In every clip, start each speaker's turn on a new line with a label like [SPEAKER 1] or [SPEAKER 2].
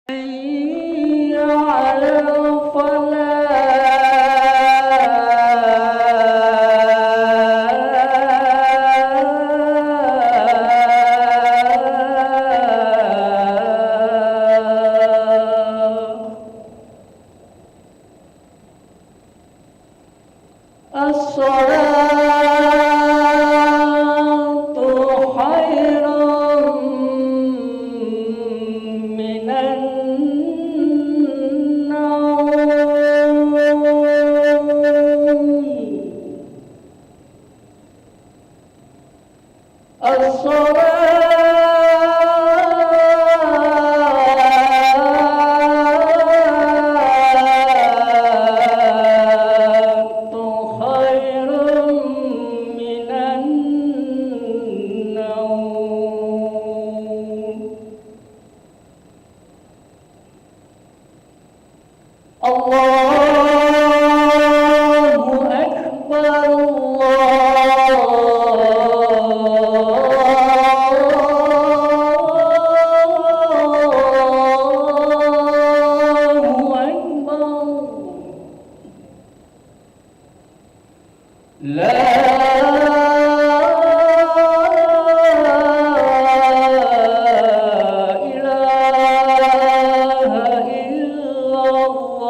[SPEAKER 1] حي على الصلاة خير من النوم. الصلاة خير من النوم. الله أكبر. الله أكبر. لا إله إلا الله.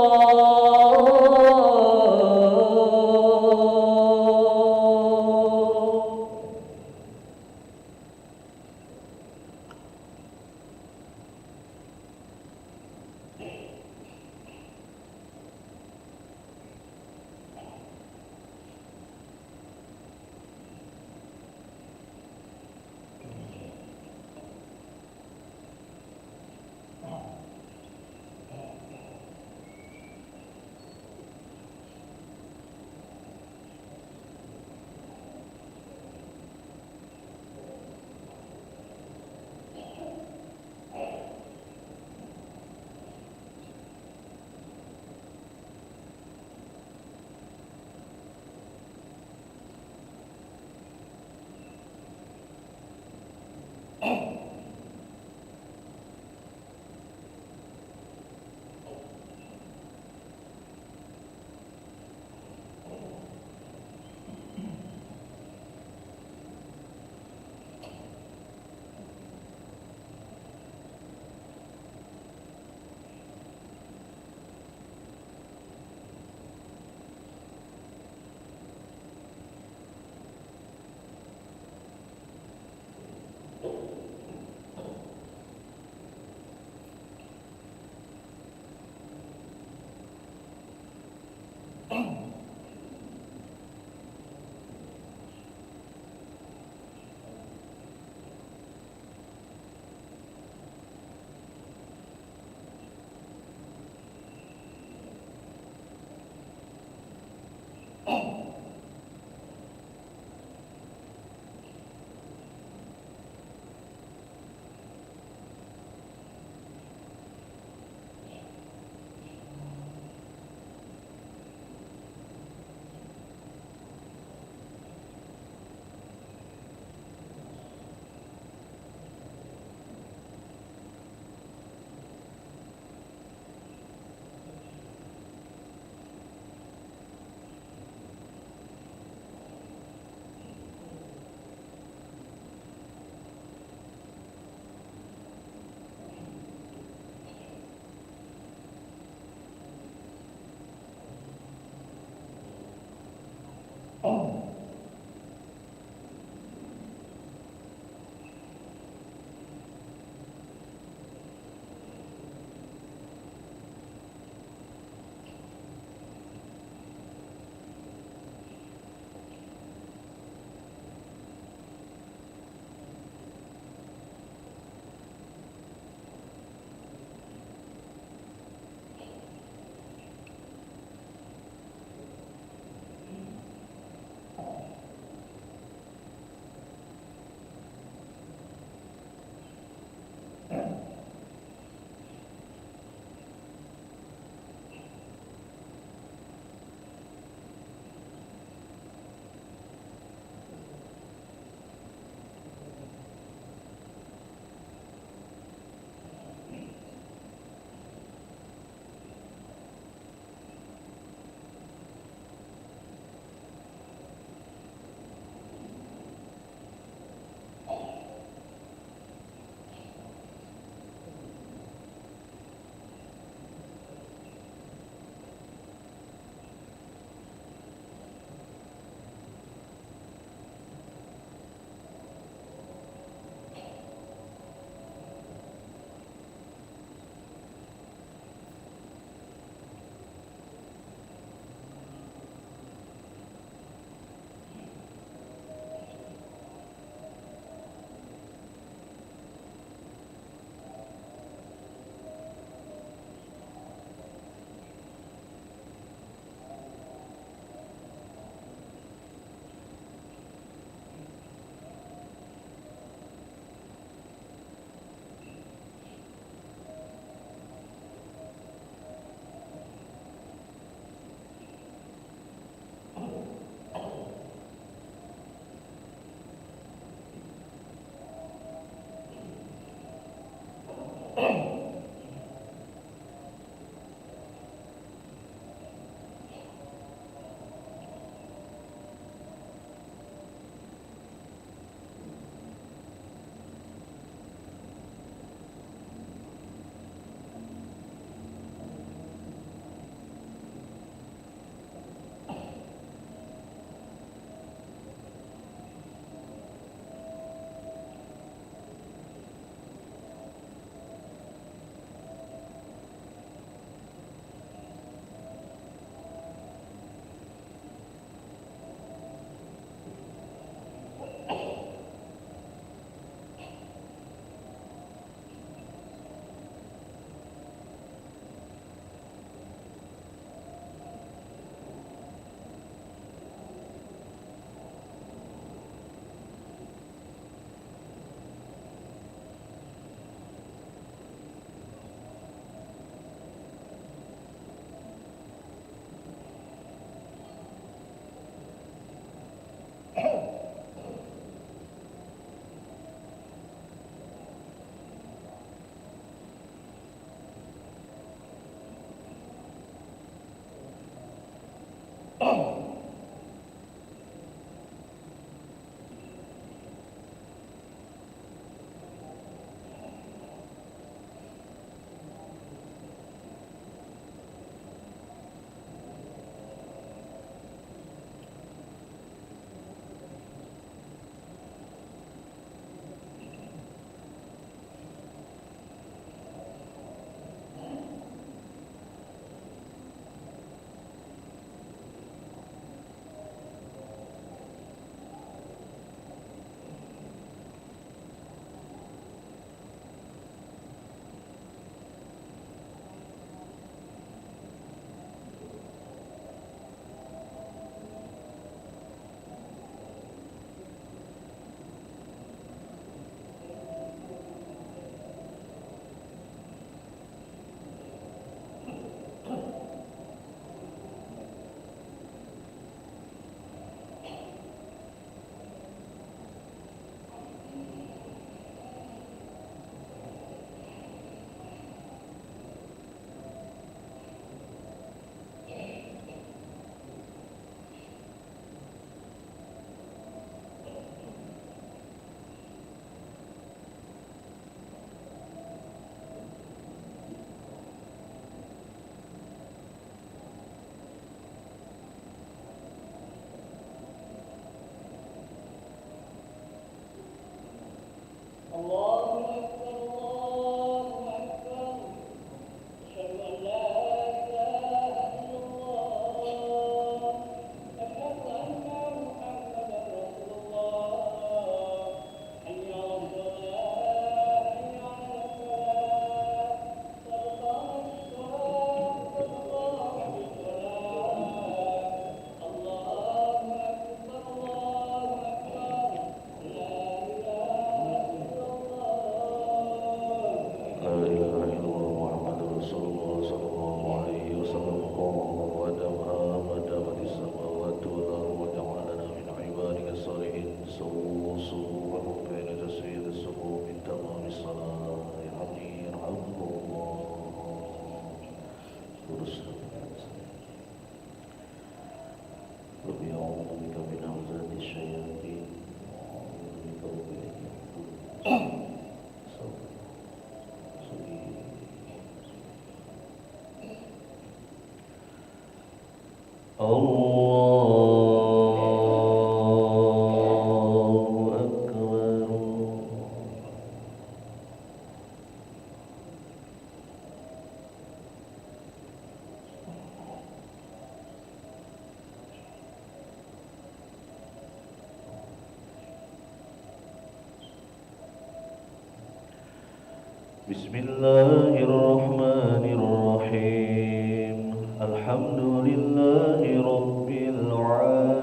[SPEAKER 2] Bismillahirrahmanirrahim. Alhamdulillahi rabbil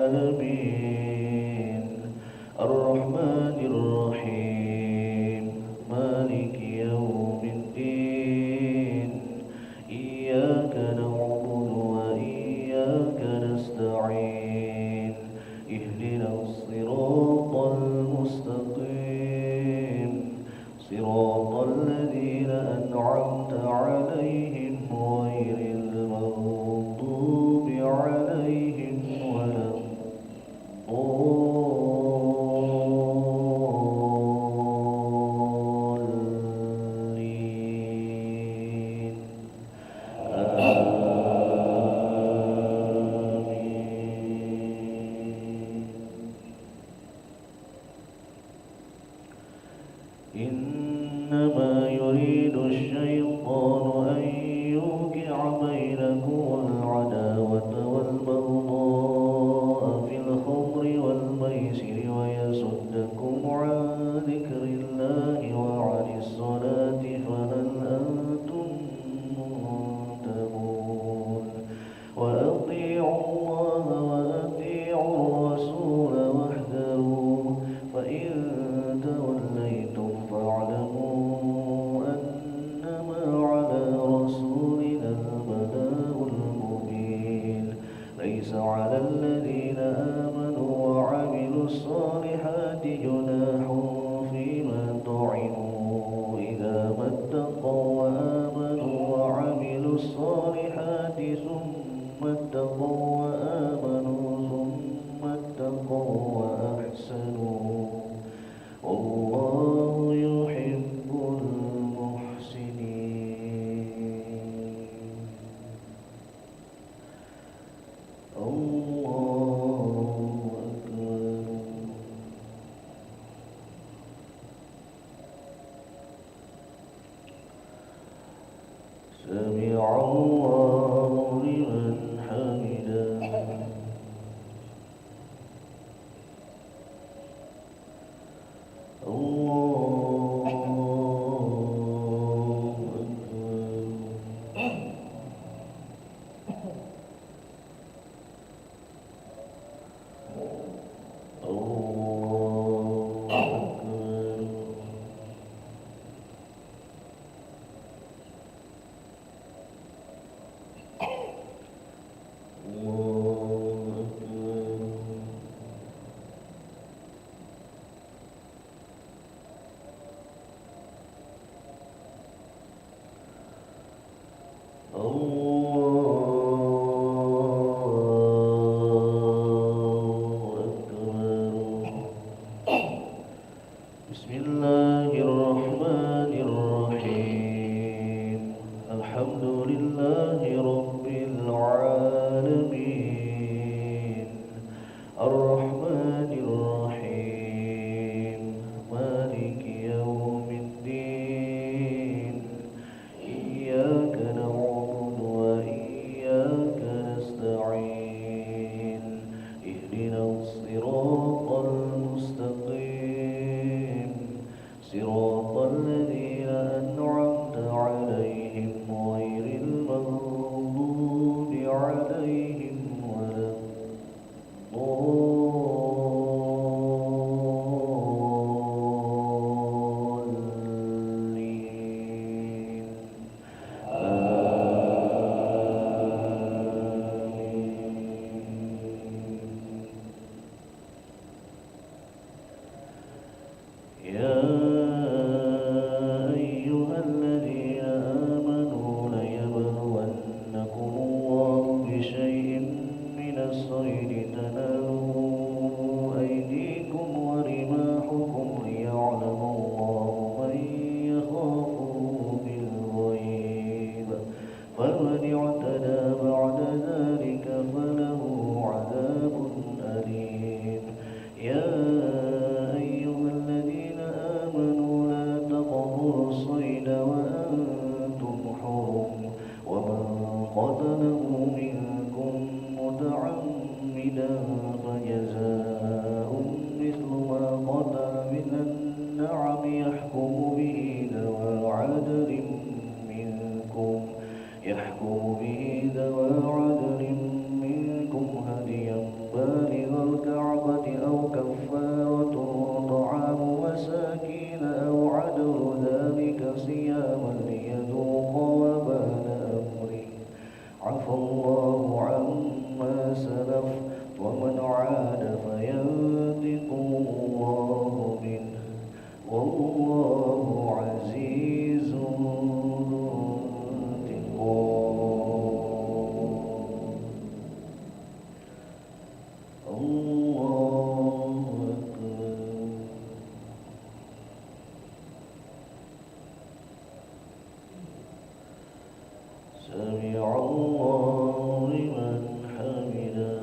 [SPEAKER 2] alamin. Ar-Rahmanir Rahim. Maliki yaumiddin. Iyyaka na'budu wa iyyaka nasta'in. Ihdinas siratal mustaqim. Siratal ladzina an'amta 'alaihim ghairil maghdubi 'alaihim waladdallin. إنما يريد الشيطان أن يوقع بينكم العداوة والبغضاء في الخمر والميسر ويصدكم عن ذكر الله وعن الصلاة فهل أنتم منتهون وأطيعوا الله وأطيعوا الرسول واحذروا فإن توليتم فاعلموا أنما على رسولنا البلاغ المبين ليس على الذين آمنوا وعملوا الصالحات جناح فيما طعموا إذا ما اتقوا وآمنوا وعملوا الصالحات ثم اتقوا وآمنوا الصيد تنالوا أيديكم ورماحكم ليعلم الله من يخافه بالغيب فمن اعتدى بعد ذلك فله عذاب أليم. يا أيها الذين آمنوا لا تقتلوا الصيد وأنتم حرم ومن قتله منكم متعمدا فجزاء مثل ما قتل من النعم يحكم به ذوى عدل منكم هديا بالغ الكعبة أو كفارة طعام مساكين أو عدل ذلك صياما ليذوق وبال أمره عفى الله عما سلف ومن عاد فينتقم الله منه والله عزيز ذو انتقام. الله أكبر. سمع الله لمن حمده.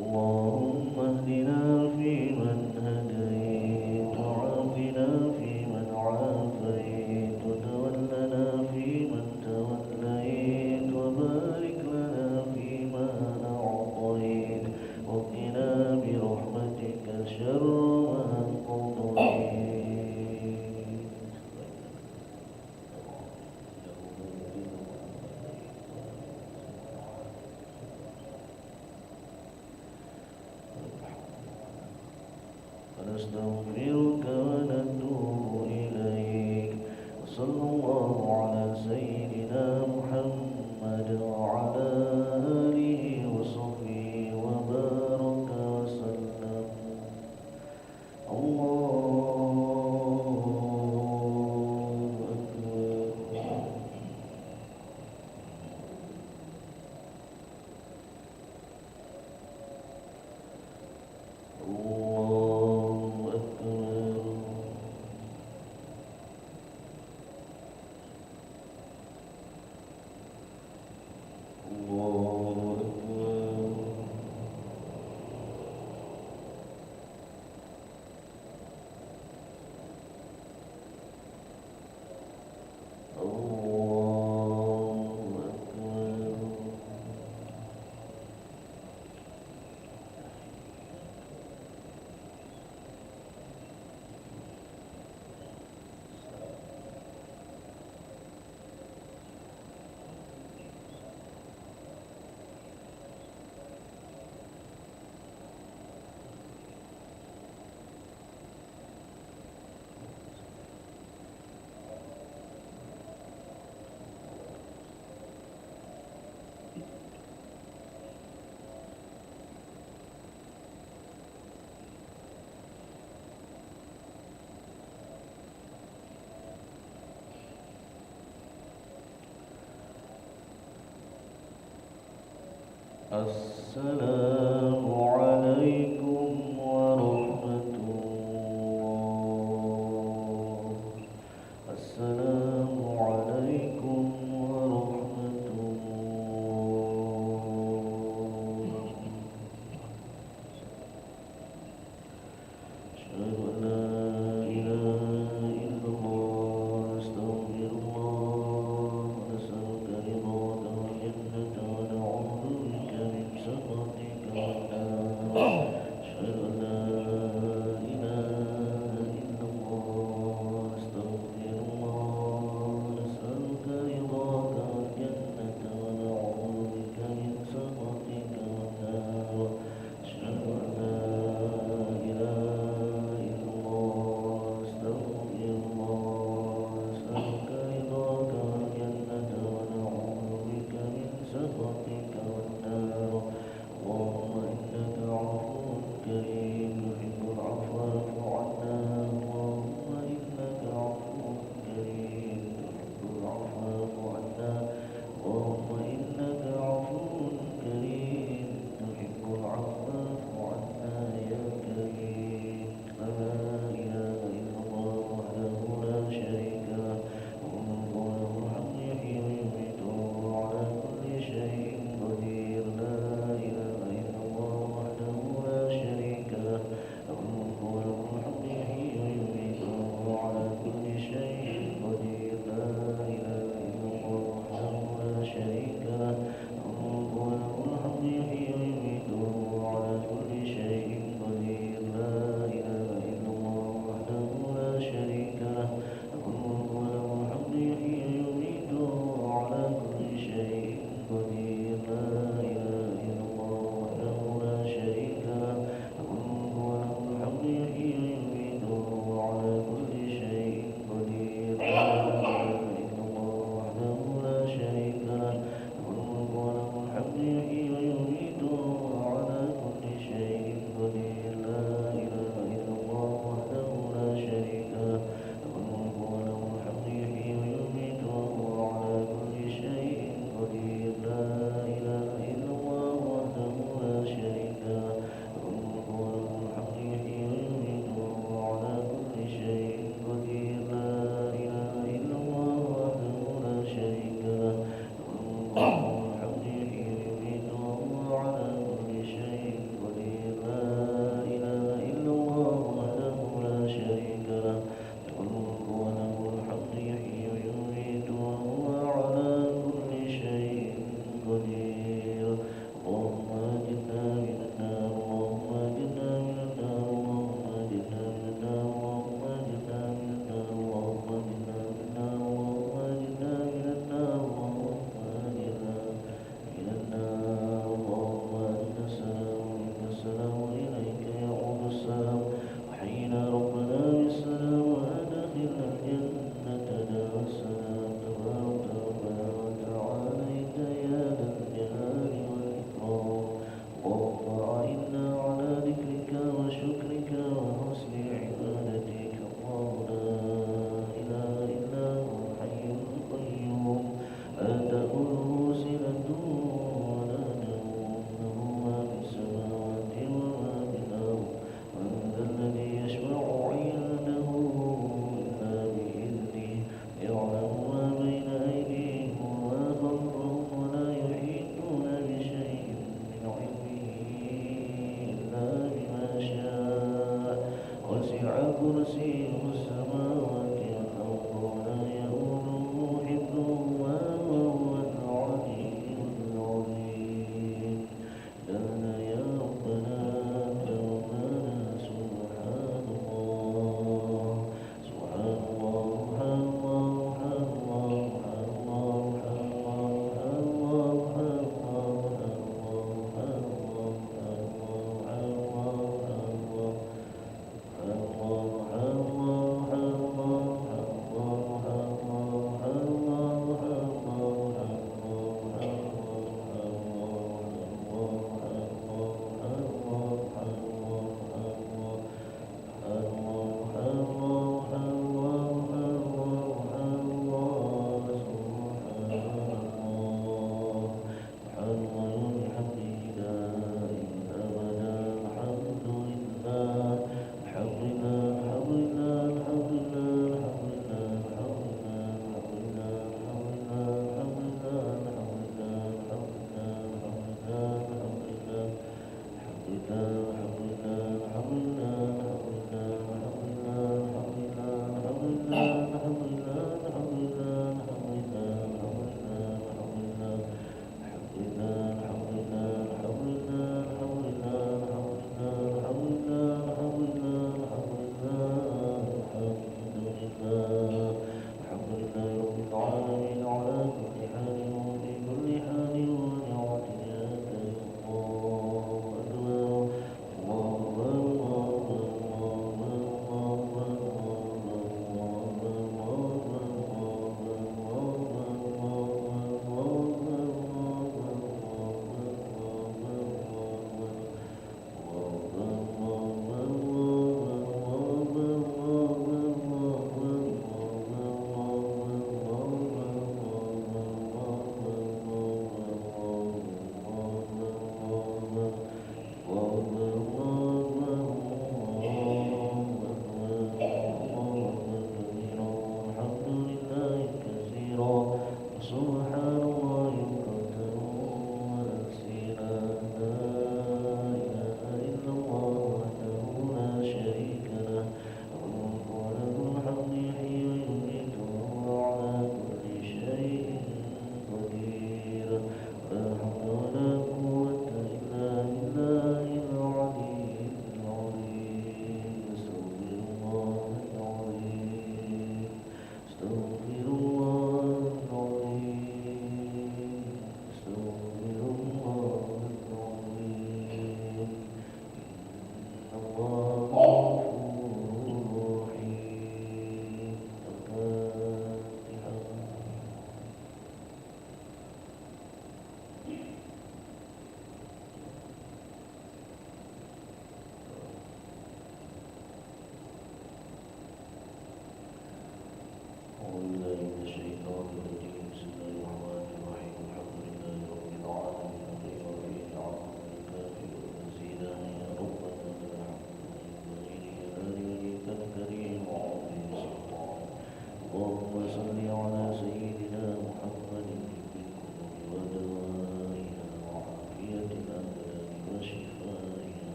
[SPEAKER 2] اللهم اهدنا فيمن هديت وعافنا فيمن عافيت وتولنا فيمن توليت وبارك لنا فيما أعطيت وقنا برحمتك شر ما قضيت. ونستغفرك ونتوب إليك وصلى الله على سيدنا محمد وعلى آله وصحبه وبارك وسلم. الله أكبر. السلام عليكم ورحمة الله. السلام عليكم ورحمة الله. أشهد أن لا إله إلا الله نستغفر الله ونسألك رضاك والجنة ونعوذ بك من سخطك والنار. أشهد أن لا إله إلا الله نستغفر الله ونسألك رضاك والجنة ونعوذ بك من سخطك والنار. أشهد أن لا إله إلا الله نستغفر الله ونسألك رضاك والجنة ونعوذ بك من سخطك والنار. اللهم إنك عفو الحمد يحيي ويميت وهو على كل شيء قدير لا إله إلا الله وحده لا شريك له له الملك وله الحمد يحيي ويميت وهو على كل شيء قدير اللهم أجرنا من النار اللهم أجرنا من النار اللهم أجرنا من النار اللهم أجرنا من النار اللهم أجرنا من النار اللهم أجرنا من النار اللهم أجرنا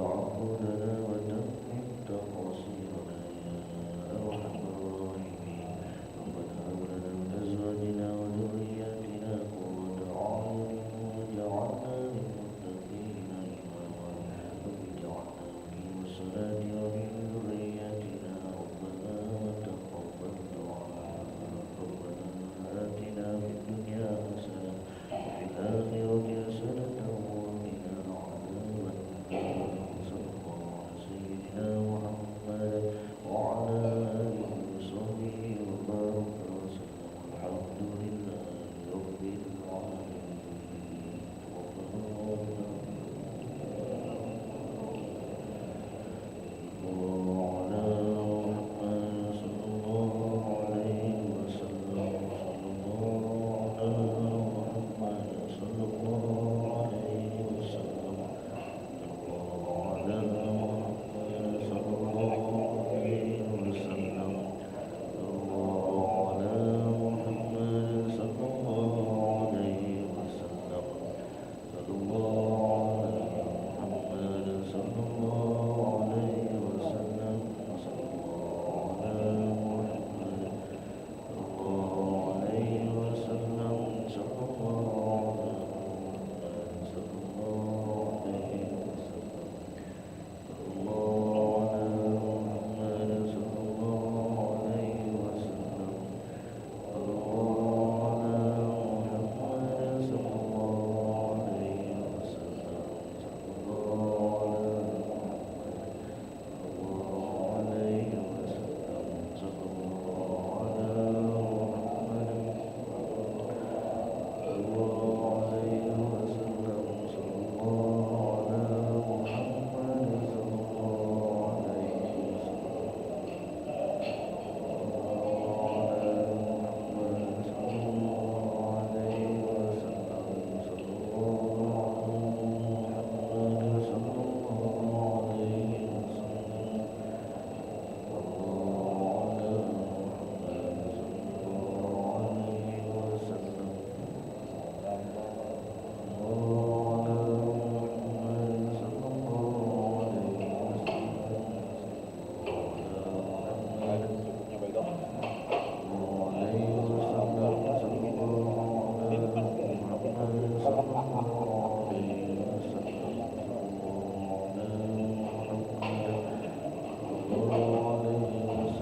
[SPEAKER 2] تعبدنا وتمم تقصيرنا يا أرحم الراحمين ربنا هب لنا من أزواجنا وذرياتنا قرة أعين واجعلنا للمتقين إماما رب اجعلنا مقيم الصلاة ومن ذرياتنا ربنا وتقبل دعاء ربنا آتنا في الدنيا حسنة وفي الآخرة حسنة وقنا عذاب النار صلى الله على سيدنا محمد وعلى آله وصحبه وبارك وسلم والحمد لله رب العالمين وعلى محمد صلى الله عليه وسلم صلى الله على محمد صلى الله عليه وسلم وعلى محمد صلى الله عليه وسلم وعلى محمد صلى الله عليه وسلم صلى الله على محمد صلى الله عليه وسلم صلى الله على محمد صلى الله عليه وسلم صلى الله على محمد صلى الله عليه وسلم صلى الله على محمد صلى الله عليه وسلم صلى الله على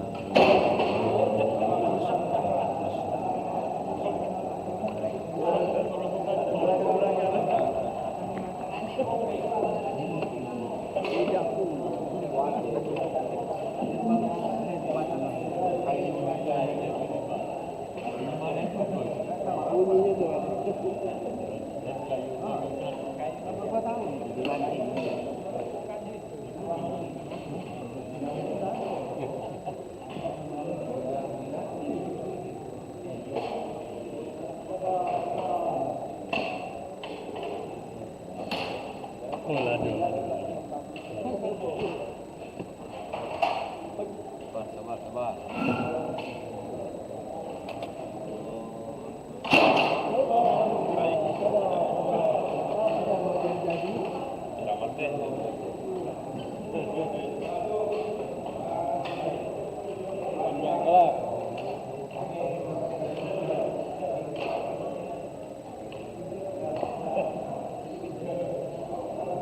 [SPEAKER 2] محمد صلى الله عليه وسلم صلى الله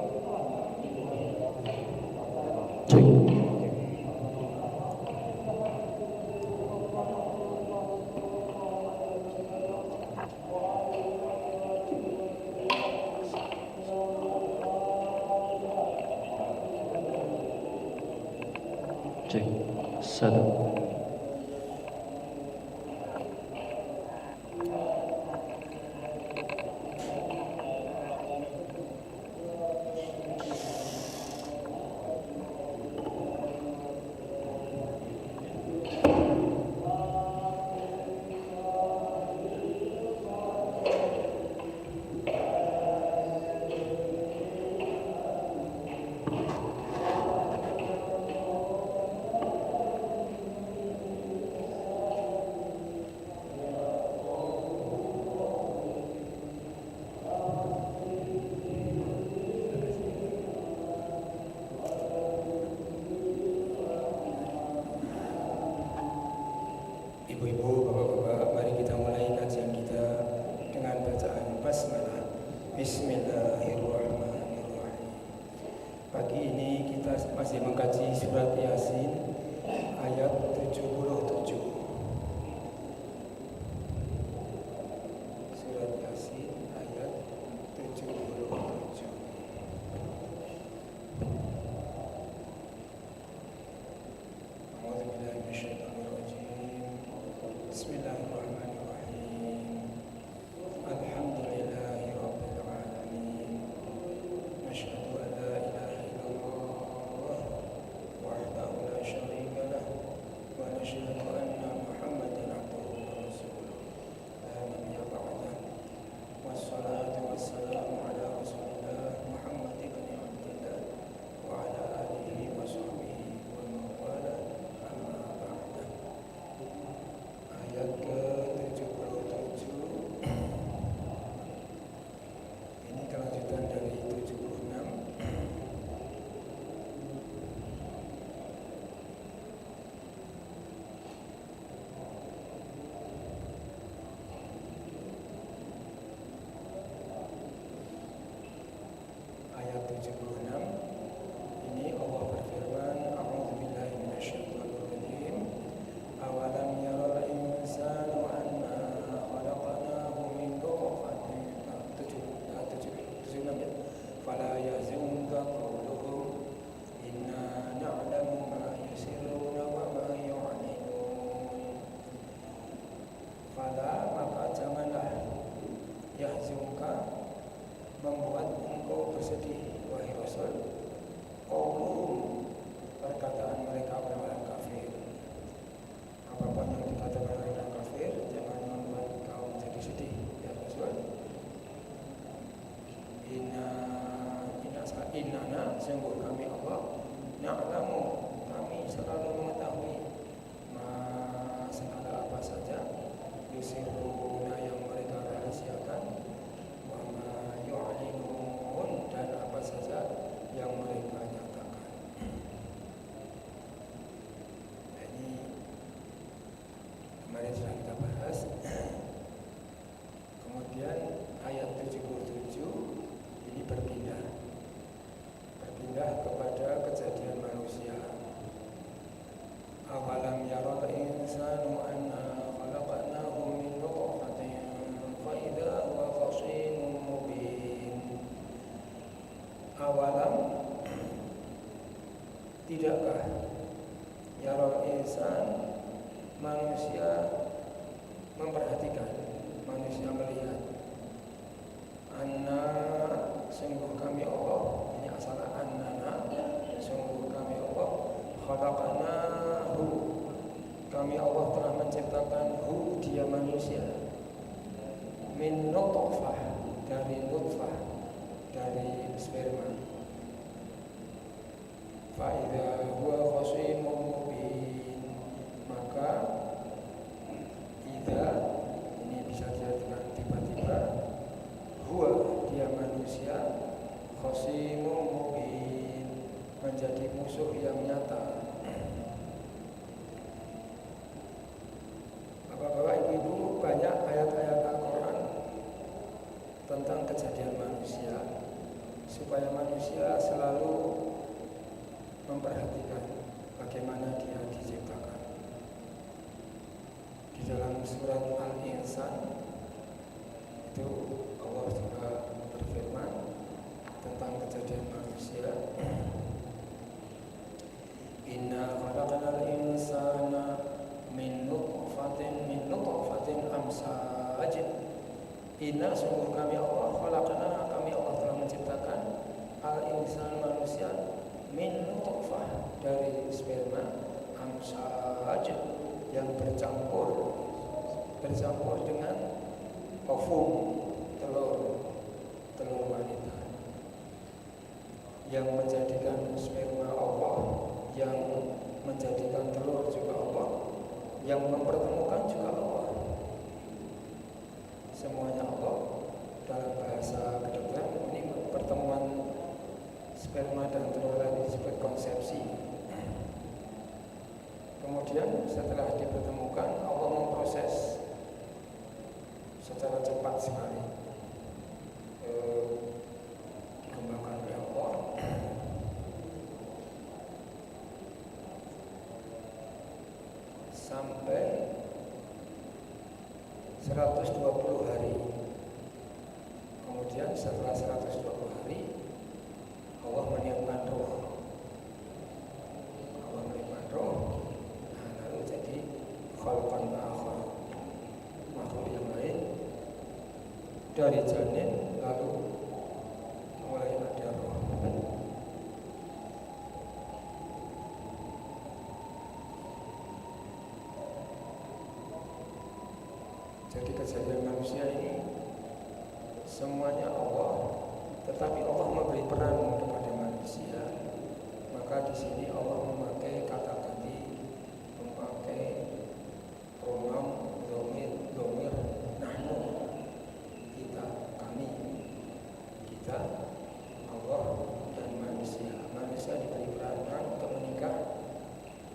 [SPEAKER 2] على
[SPEAKER 1] Cek, satu.
[SPEAKER 3] Pagi ini kita masih mengkaji surat Yasin ayat 77. Surat Yasin ayat 77. A'udzubillahi minasyaitonirrajim. Bismillahirrahmanirrahim. Alhamdulillahi rabbil alamin. Asyhadu an la ilaha illallah wahdahu la syarika lah wa asyhadu anna Muhammadan abduhu wa rasuluh la nabiyya ba'dah. Wassalatu wassalamu ala Rasulillah Muhammad ibn Abdillah wa ala alihi wa sahbihi wa man wala amma ba'da. Ayat ke-77 ini kelanjutan dari 76. Ayat 76 ini Allah berfirman, A'udzubillahi minasyaitonirrajim. Awalam yaral insanu anna khalaqnahu min nutfatin. 76 ya. Fala yazunka qawluhum inna na'lamu ma yusirruna wa ma yu'linun. Fala, maka janganlah, yahzunka, membuat engkau bersedih wahai Rasul, qawluhum, perkataan mereka orang-orang kafir. Apapun yang dikatakan orang kafir, jangan membuat kau menjadi sedih ya Rasul. Innana, sungguh kami Allah, na'lamu, kami selalu mengetahui, segala apa saja, yusirruna, yang mereka rahasiakan, wa ma yu'linun, dan apa saja yang mereka nyatakan. Nah, ini kemarin sudah kita bahas. Kemudian ayat 77 ini berpindah kepada kejadian manusia. Awalam yaral insanu anna khalaqnahu min nutfatin fa idza huwa khasimun mubin. Awalam, tidakkah, yaral insan, manusia memperhatikan, manusia melihat, anna, sungguh kami Allah, ini asalnya annana, sungguh kami Allah, khalaqnahu, kami Allah telah menciptakan hu, dia manusia, min nutfah, dari nutfah, dari sperma, fa idza huwa khasimun mubin, maka idza, ini bisa diartikan tiba-tiba, huwa, dia manusia, khasimun mubin, menjadi musuh yang nyata. Bapak-bapak, ibu-ibu, banyak ayat-ayat Al-Quran tentang kejadian manusia, supaya manusia selalu memperhatikan bagaimana dia diciptakan. Di dalam surat Al-Insan itu Allah juga berfirman tentang kejadian manusia. Inna khalaqnal insana min nutfatin amsajin. Inna, sungguh kami Allah, khalaqna, kami Allah telah menciptakan al-insan, manusia, min nutfah, dari sperma, amsaj, yang bercampur dengan ovum, telur wanita, yang menjadikan sperma Allah, yang menjadikan telur juga Allah, yang mempertemukan juga Allah. Semuanya Allah. Dalam bahasa kedokteran ini pertemuan sperma dan telur tadi disebut konsepsi. Kemudian setelah dipertemukan, Allah memproses secara cepat sekali, dikembangkan oleh Allah sampai 120 hari. Kemudian setelah 120 hari Allah meniupkan roh. Nah, lalu jadi khalqan akhar, makhluk yang lain dari janin, lalu mulai ada roh. Jadi kejadian manusia ini semuanya Allah, tetapi Allah memberi peran kepada manusia. Maka di sini Allah memakai kata ganti, memakai pronom dhamir nahnu, kita, kami, kita, Allah dan manusia. Manusia diberi peran untuk menikah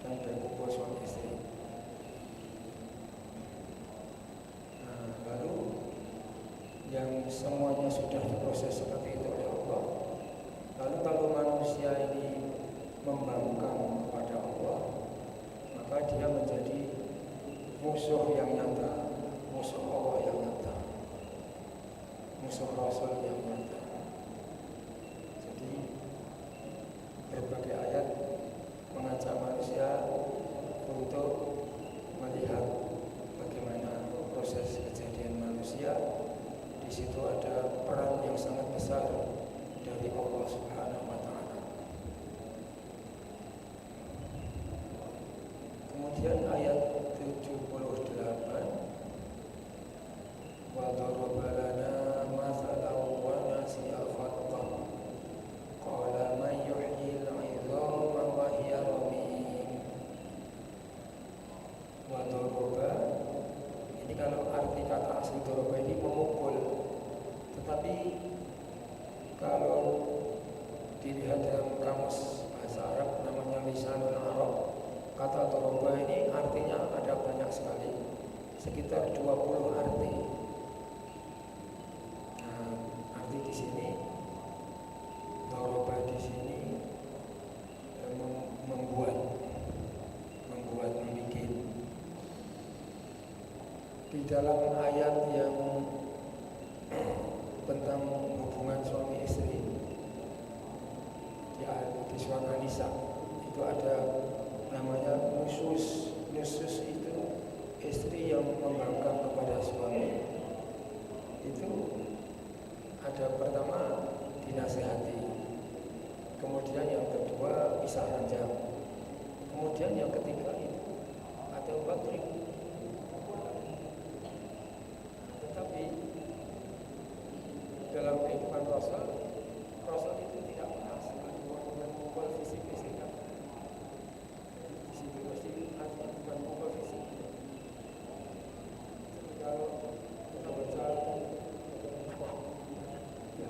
[SPEAKER 3] dan berkumpul suami istri. Yang semuanya sudah diproses seperti itu oleh Allah. Lalu kalau manusia ini membangkang kepada Allah, maka dia menjadi musuh yang nyata, musuh Allah yang nyata, musuh Rasul yang nyata. Jadi berbagai ayat mengajak manusia untuk melihat bagaimana proses kejadian manusia. Di situ ada peran yang sangat besar dari Allah Subhanahu wa taala. Kemudian ayat 78, wa daraba lana mathalan wa nasiya khalqah qala man yuhyil 'idhama wa hiya ramim. Wa daraba, ini kalau arti kata asli daraba ini memukul. Tetapi kalau dilihat dalam kamus bahasa Arab namanya Lisanul Arab, kata doroba ini artinya ada banyak sekali, sekitar 20 arti. Nah, arti di sini doroba di sini membuat, membuat. Di dalam ayat yang tentang hubungan suami istri di surah An-Nisa itu ada namanya nusus. Nusus itu istri yang membangkang kepada suami. Itu ada pertama dinasehati, kemudian yang kedua pisah ranjang, kemudian yang ketiga itu ada batrik. Tetapi dalam kehidupan Rasul itu tidak pernah bukan pukul fisik-fisik. Di situ mesti artinya bukan pukul fisik. Jadi kalau kita baca, ya,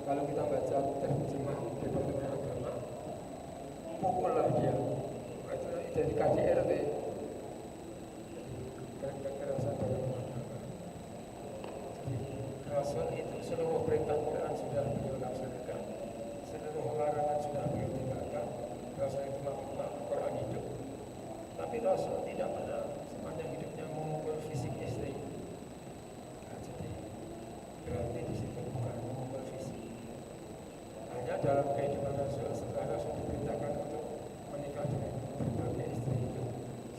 [SPEAKER 3] kalau kita baca terjemah Departemen Agama, pukullah dia. Itu jadi KDRT. Kekerasan dalam rumah tangga. Rasul itu seluruh perintah-perintah sudah beliau laksanakan, seluruh larangan sudah beliau tinggalkan. Rasul itu makhluk Quran hidup, tapi Rasul tidak pernah sepanjang hidupnya memukul fisik istri. Nah, jadi berarti di situ bukan memukul fisik. Hanya dalam kehidupan Rasul, setelah Rasul diperintahkan untuk menikah dengan berbagai istri itu,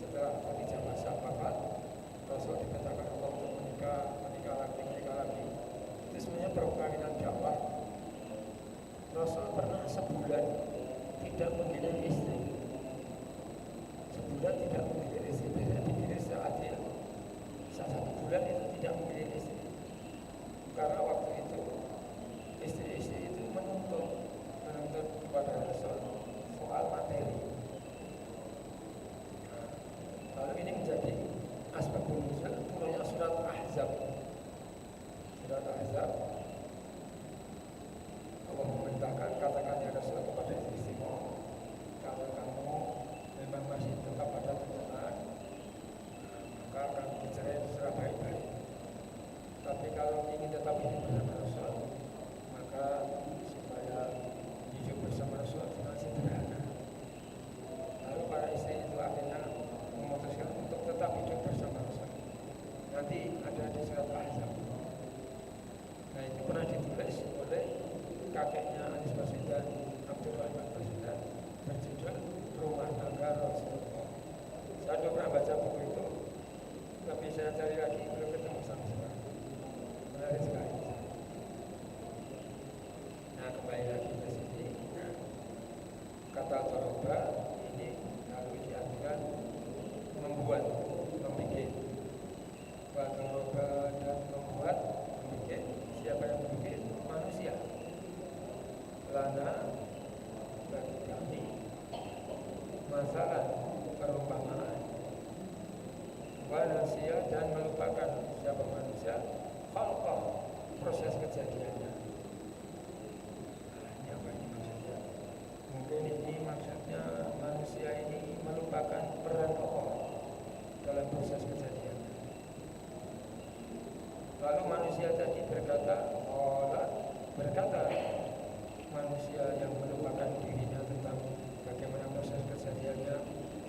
[SPEAKER 3] setelah Khadijah masa wafat, Rasul diperintahkan Allah untuk menikah lagi. Itu sebenarnya perkawinan dakwah. Rasul pernah sebulan tidak menggilir istri. Sebulan tidak menggilir istri, tidak digilir seadil. Satu bulan itu tidak menggilir istri. Karena waktu itu istri-istri itu menuntut kepada Rasul soal materi. Lalu ini menjadi asbabun nuzul turunnya surat Ahzab. Surat Ahzab, Allah memerintahkan, katakan ya Rasul kepada istri-istrimu, kalau kamu memang masih tetap pada tuntutan, maka akan bercerai secara baik-baik. Saya pernah baca buku itu, tapi saya cari lagi belum ketemu sama sekali. Menarik sekali. Nah, kembali lagi ke sini. Nah, kata doroba ini kalau diartikan membuat, membuat. Doroba dan membuat. Siapa yang membuat? Manusia. Lana bagi kami masalah perumpamaan. Manusia dan melupakan siapa manusia, khalqah, proses kejadiannya. Ini apa ini maksudnya? Mungkin ini maksudnya manusia ini melupakan peran Allah dalam proses kejadiannya. Lalu manusia tadi berkata manusia yang melupakan dirinya tentang bagaimana proses kejadiannya,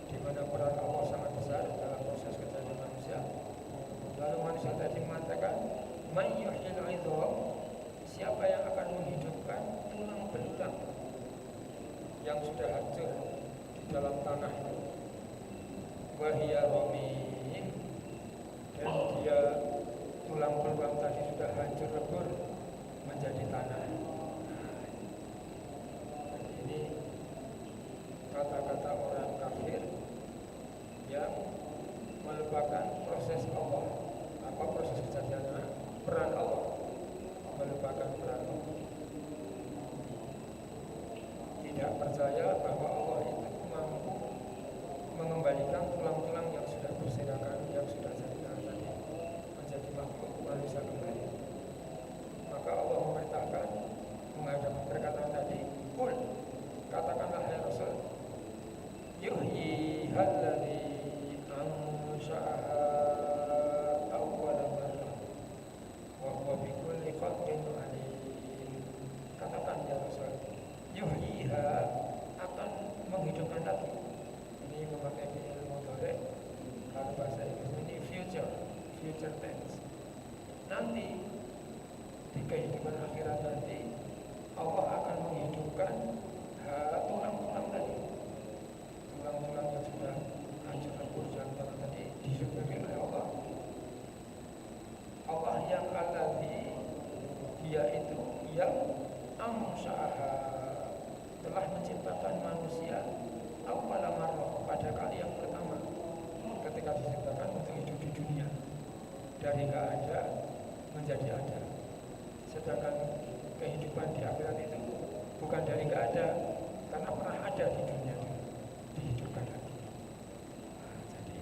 [SPEAKER 3] di mana peran Allah sangat besar dalam proses kejadian manusia. Lalu manusia tadi mengatakan, "May yuhyil 'idham?" Siapa yang akan menghidupkan tulang belulang yang sudah hancur di dalam tanah itu? Wa hiya ramim, dan dia tulang belulang tadi sudah hancur lebur menjadi tanah. Ini kata-kata orang kafir yang melupakan proses Allah. Apa proses kejadiannya? Peran Allah. Melupakan peran Allah. Tidak percaya bahwa Allah itu mampu mengembalikan tulang-tulang yang sudah berserakan, yang sudah jadi tanah tadi menjadi makhluk manusia kembali. Maka Allah memerintahkan menghadapi perkataan tadi, "Qul," katakanlah hai Rasul, "Yuhyi alladzi ansha'aha awwala marrah wa huwa bikulli khalqin alim." Katakan ya Rasul, yuhyiha, akan menghidupkan lagi. Ini memakai fi'il mudhari', kalau bahasa Inggris ini future tense. Nanti di kehidupan akhirat nanti Allah akan menghidupkan tulang-tulang tadi, tulang-tulang yang sudah hancur lebur jantan tadi dihidupkan oleh Allah. Allah yang alladzi, dia itu yang amsyaha, telah menciptakan manusia awwala marrah, pada kali yang pertama ketika diciptakan untuk hidup di dunia, dari nggak ada menjadi ada. Sedangkan kehidupan di akhirat itu bukan dari nggak ada, karena pernah ada di dunia itu, dihidupkan lagi. Jadi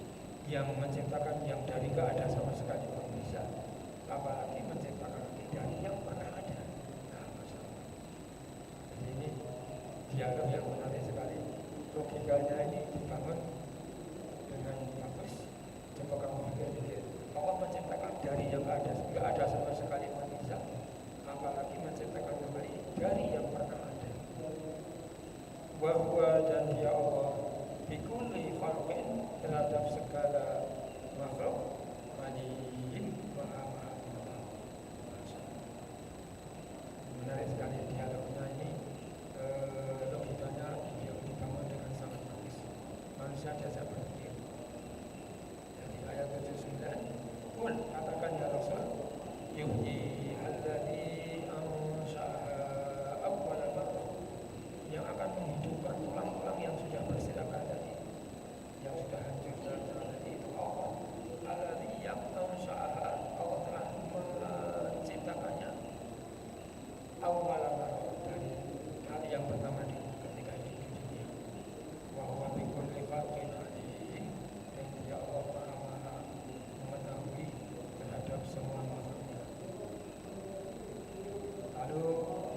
[SPEAKER 3] yang menciptakan yang dari nggak ada sama sekali belum bisa, apalagi menciptakan lagi dari yang pernah ada. Nah, masalah. Jadi ini dialog yang menarik sekali. Logikanya ini dibangun dengan bagus. Coba kamu pikir-pikir, Allah menciptakan dari yang nggak ada sama sekali manusia, apalagi menciptakan kembali dari yang pernah ada. Wa huwa, dan dia Allah, bikulli khalqin, terhadap segala makhluk, alim, maha mengetahui. Menarik sekali dialognya ini. Logikanya dibangun dengan sangat bagus. Manusia diajak berpikir. Jadi ayat 79, "Qul," katakan ya Rasul, "Yuhyi alladzi ansha'aha awwala marrah," yang akan menghidupkan tulang-tulang yang sudah berserakan tadi, yang sudah hancur tadi, itu Allah. Alladzi yang ansha'aha, Allah telah menciptakannya awwala marrah, dari kali yang pertama ketika hidup di dunia. Wa huwa bikulli khalqin alim, dan dia Allah Maha mengetahui terhadap semua makhluknya. Lalu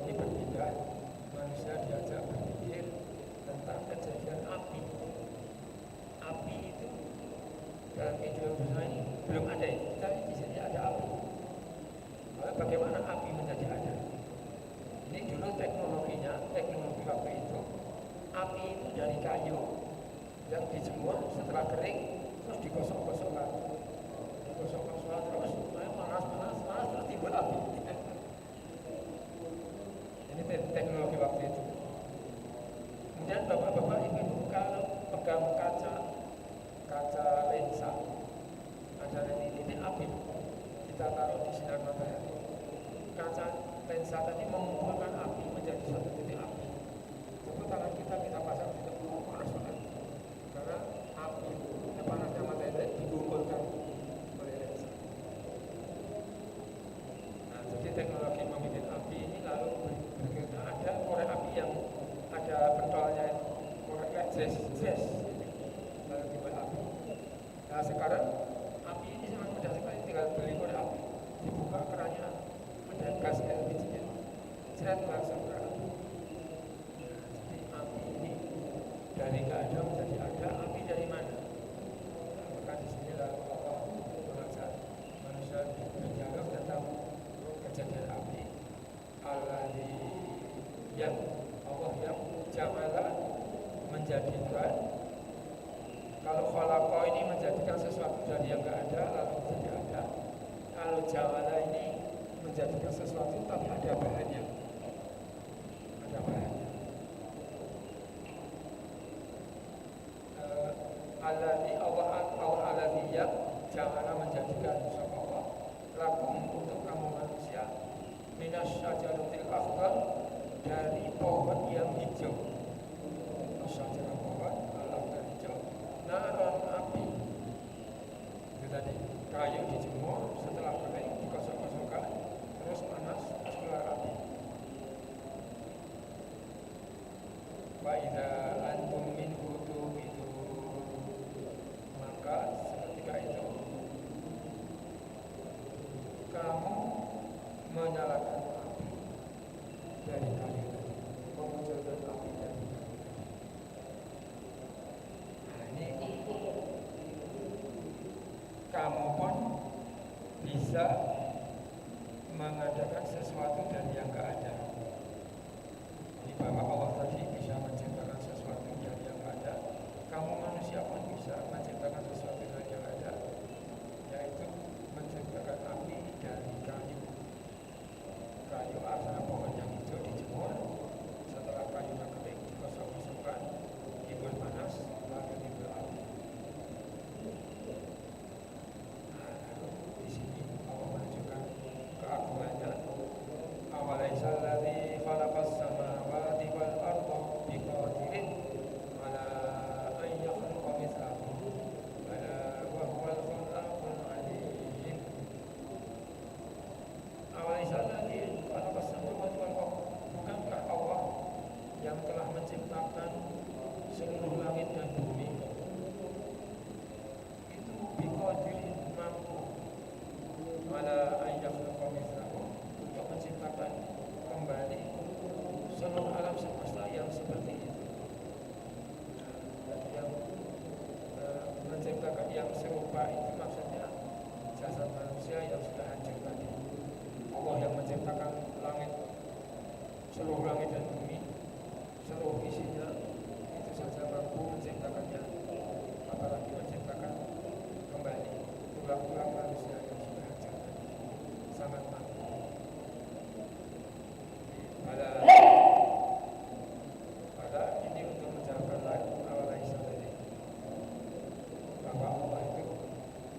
[SPEAKER 3] ini berpindah, manusia diajak berpikir tentang kejadian api. Api itu dalam kehidupan bersama ini belum ada ya. Kita di sini ada api. Lalu bagaimana api menjadi ada? Ini dulu teknologi waktu itu, api itu dari kayu yang dijemur, setelah kering terus digosok-gosokkan, terus panas terus timbul api. Ini teknologi waktu itu. Kemudian bapak-bapak ibu kalau pegang kaca lensa. Ada titik api kita taruh di sinar matahari. Kaca lensa tadi mengumpulkan api menjadi satu titik api. Coba tangan kita pasang di tempat panas banget. Karena api panasnya matahari dikumpulkan oleh lensa. Nah, jadi teknologi membikin api ini lalu berikutnya ada korek api yang ada pentolnya, korek jazz lalu dibuat api. Nah sekarang api ini sangat mudah sekali, tinggal beli korek api, dibuka kerannya, ada gas LPG nya, seret langsung berapi. Nah, jadi api ini dari nggak ada menjadi ada. Api dari mana? Nah, maka di sinilah Allah mengajak manusia berdialog tentang kejadian api. Yang Allah yang ja'ala menjadikan, kalau khalaqa ini menjadikan sesuatu dari yang enggak ada lalu menjadi ada. Kalau ja'ala ini menjadikan sesuatu tapi ada bahannya. Ada bahannya. Allah alladzi yang ja'ala menjadikan sapa Allah lakum untuk kamu manusia minasyajaratil akhdar, dari pohon yang hijau. Asyajarah pohon al-akhdar hijau. Naron api. Itu tadi kayu dijemur, setelah kering dikosok-kosokkan, terus panas, terus keluar api. Wa idza antum minhu tuqidun, maka seketika itu kamu menyalakan api dari kayu tadi, memunculkan api dari kayu. Nah ini kamu pun bisa mengadakan sesuatu dari yang gak ada. Di bawah Allah tadi bisa menciptakan sesuatu dari yang gak ada. Kamu manusia pun bisa menciptakan sesuatu dari yang ada, yaitu menciptakan api dari kayu. Kayu artinya pohon yang hijau dijemur, setelah kayunya kering dikosok-kosokkan, dibuat panas, lalu dibuat api. Nah, lalu di sini Allah menunjukkan keagungannya. Awalaisa alladzi khalaqas samawati wal arda biqadirin ala an yakhluqa mithlahum ala wa huwal khallaqul alim. Awalaisa alladzi khalaqas samawati wal arda, bukankah Allah yang telah menciptakan seluruh langit dan bumi itu biqadirin, mampu ala an yakhluqa mithlahum, untuk menciptakan kembali seluruh alam semesta yang seperti itu. Yang menciptakan yang serupa itu maksudnya jasad manusia yang sudah hancur tadi. Allah yang menciptakan langit, seluruh langit dan bumi, seluruh isinya, itu saja mampu menciptakannya, apalagi menciptakan kembali tulang-tulang manusia yang sudah hancur tadi. Sangat mampu. Pada ini untuk menjawabkan awal Aisyah tadi, bahwa Allah itu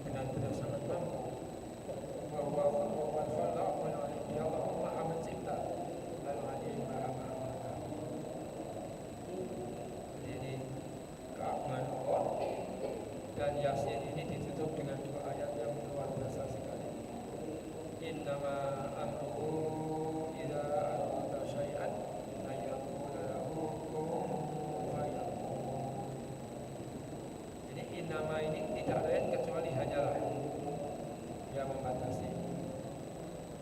[SPEAKER 3] benar-benar sangat mampu, bahwa Dia Allah Maha Mencipta, Al-Alim Maha Mengetahui. Jadi ini keagungan Allah, dan Yasin ini ditutup dengan dua ayat yang luar biasa sekali. Innama amruhu idza arada syai'an ayyaqula lahu kun fayakun. Jadi innama ini tidak lain kecuali hanyalah yang membatasi.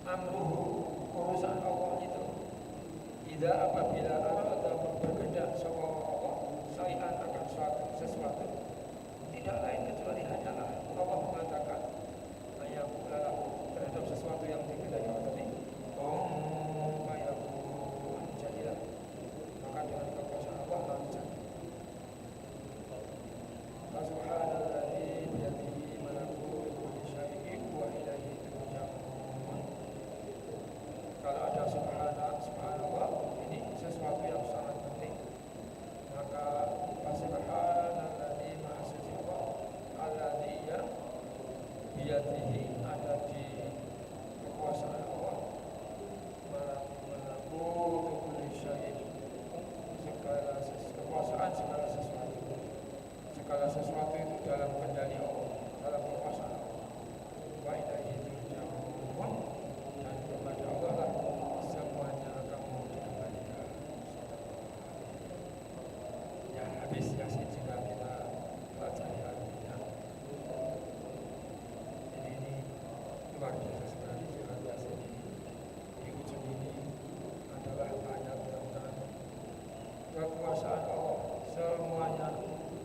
[SPEAKER 3] Amruhu, urusan Allah itu, idza apabila arada berkehendak sapa Allah syai'an akan sesuatu, tidak lain kecuali hanyalah Allah mengatakan ayyaqula lahu terhadap sesuatu yang dikehendaki Allah tadi, fayakun, jadilah. Maka dengan kekuasaan Allah lalu jadi. Subhanalladzi biyadihi malakutu kulli syai'in wa ilaihi turja'un. Kalau ada subhanallah, ini sesuatu yang segala sesuatu itu dalam kendali Allah, dalam kekuasaan Allah. Wa ilaihi turja'un, dan kepada Allah lah semuanya kamu dikembalikan. Ya, habis ya jika kita pelajari hari ini ya. Jadi ini luar biasa sekali, luar biasa ini. Di ujung ini adalah ayat tentang kekuasaan Allah, semuanya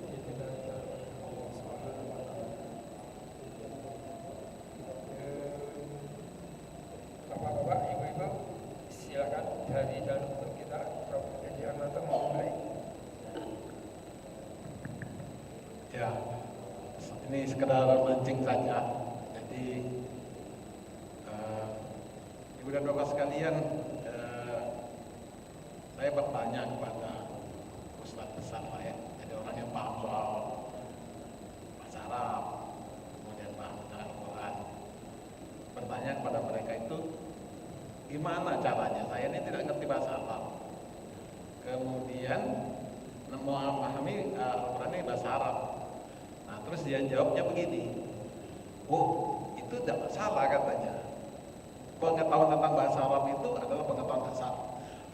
[SPEAKER 3] dikendalikan oleh Allah Subhanahu wa taala. Bapak-bapak, ibu-ibu, silakan dari dan untuk kita Prof. Edi Armanto memulai.
[SPEAKER 4] Ya, ini sekedar mancing saja. Jadi ibu dan bapak sekalian, saya bertanya kepada Ustadz besar lah ya, jadi orang yang paham soal bahasa Arab, kemudian paham tentang Al-Quran. Bertanya kepada mereka itu, gimana caranya? Saya ini tidak ngerti bahasa Arab. Kemudian memahami Al-Quran ini bahasa Arab. Nah, terus dia jawabnya begini, itu tidak masalah katanya. Pengetahuan tentang bahasa Arab itu adalah pengetahuan dasar.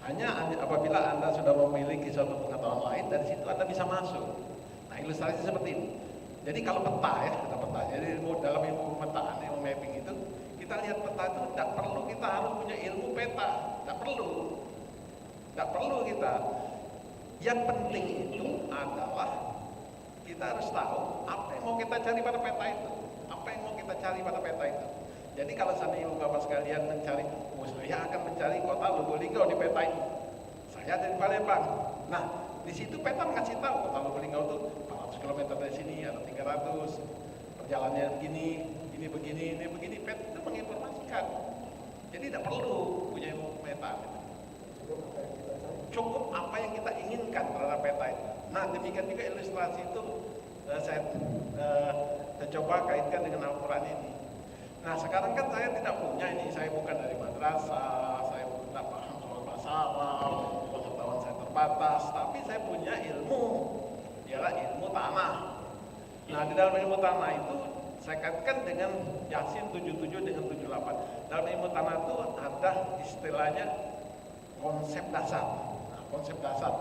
[SPEAKER 4] Hanya apabila Anda sudah memiliki suatu pengetahuan lain, dari situ Anda bisa masuk. Nah, ilustrasi seperti ini. Jadi kalau peta ya, ada peta. Jadi dalam ilmu pemetaan, ilmu mapping itu, kita lihat peta itu tidak perlu kita harus punya ilmu peta, tidak perlu. Tidak perlu kita. Yang penting itu adalah kita harus tahu apa yang mau kita cari pada peta itu. Apa yang mau kita cari pada peta itu. Jadi kalau seandainya bapak sekalian mencari, saya akan mencari kota Lubuk-Linggau di peta ini. Saya dari Palembang. Nah, di situ peta mengasih tahu kota Lubuk-Linggau itu 400 km dari sini, ada 300, perjalanannya begini, ini begini, ini begini. Peta itu menginformasikan. Jadi tidak perlu punya peta. Cukup apa yang kita inginkan terhadap peta itu. Nah, demikian juga ilustrasi itu saya coba kaitkan dengan Al-Quran ini. Nah, sekarang kan saya tidak punya ini, saya bukan dari madrasah, saya tidak paham soal bahasa Arab, pengetahuan saya terbatas, tapi saya punya ilmu, ialah ilmu tanah. Nah, di dalam ilmu tanah itu saya kaitkan dengan Yasin 77 dengan 78. Dalam ilmu tanah itu ada istilahnya konsep dasar. Nah, konsep dasar,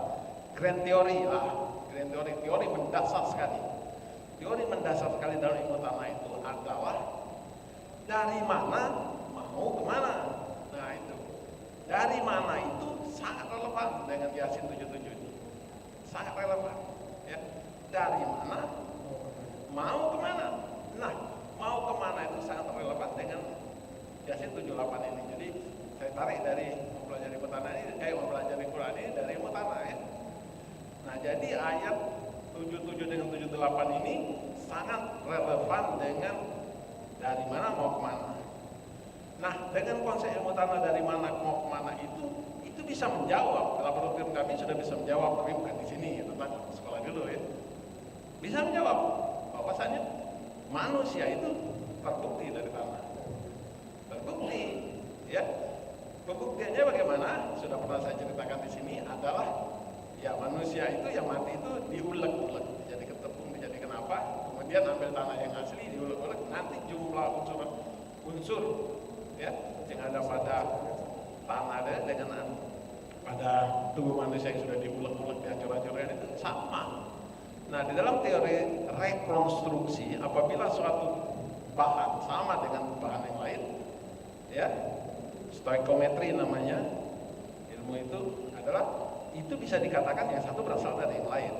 [SPEAKER 4] grand theory lah, grand theory, teori mendasar sekali. Teori mendasar sekali dalam ilmu tanah itu adalah dari mana mau kemana. Nah itu, dari mana itu sangat relevan dengan Yasin 77 ini, sangat relevan ya. Dari mana mau kemana. Nah, mau kemana itu sangat relevan dengan Yasin 78 ini. Jadi saya tarik dari mempelajari tanah ini, mempelajari Quran ini dari ilmu tanah ya. Nah, jadi ayat 77 dengan 78 ini sangat relevan dengan dari mana mau kemana. Nah, dengan konsep ilmu tanah dari mana mau kemana itu bisa menjawab. Laboratorium kami sudah bisa menjawab, tapi bukan di sini, tentang sekolah dulu ya. Bisa menjawab bahwasanya manusia itu terbukti dari tanah. Terbukti, ya. Pembuktiannya bagaimana? Sudah pernah saya ceritakan di sini adalah ya manusia itu yang mati itu diulek-ulek, jadi ketepung, dijadikan apa? Kemudian ambil tanah yang asli diulek-ulek, nanti jumlah unsur ya yang ada pada tanah dengan pada tubuh manusia yang sudah diulek-ulek, dihancur-hancurin itu sama. Nah, di dalam teori rekonstruksi, apabila suatu bahan sama dengan bahan yang lain, ya, stoikometri namanya, ilmu itu adalah itu bisa dikatakan yang satu berasal dari yang lain,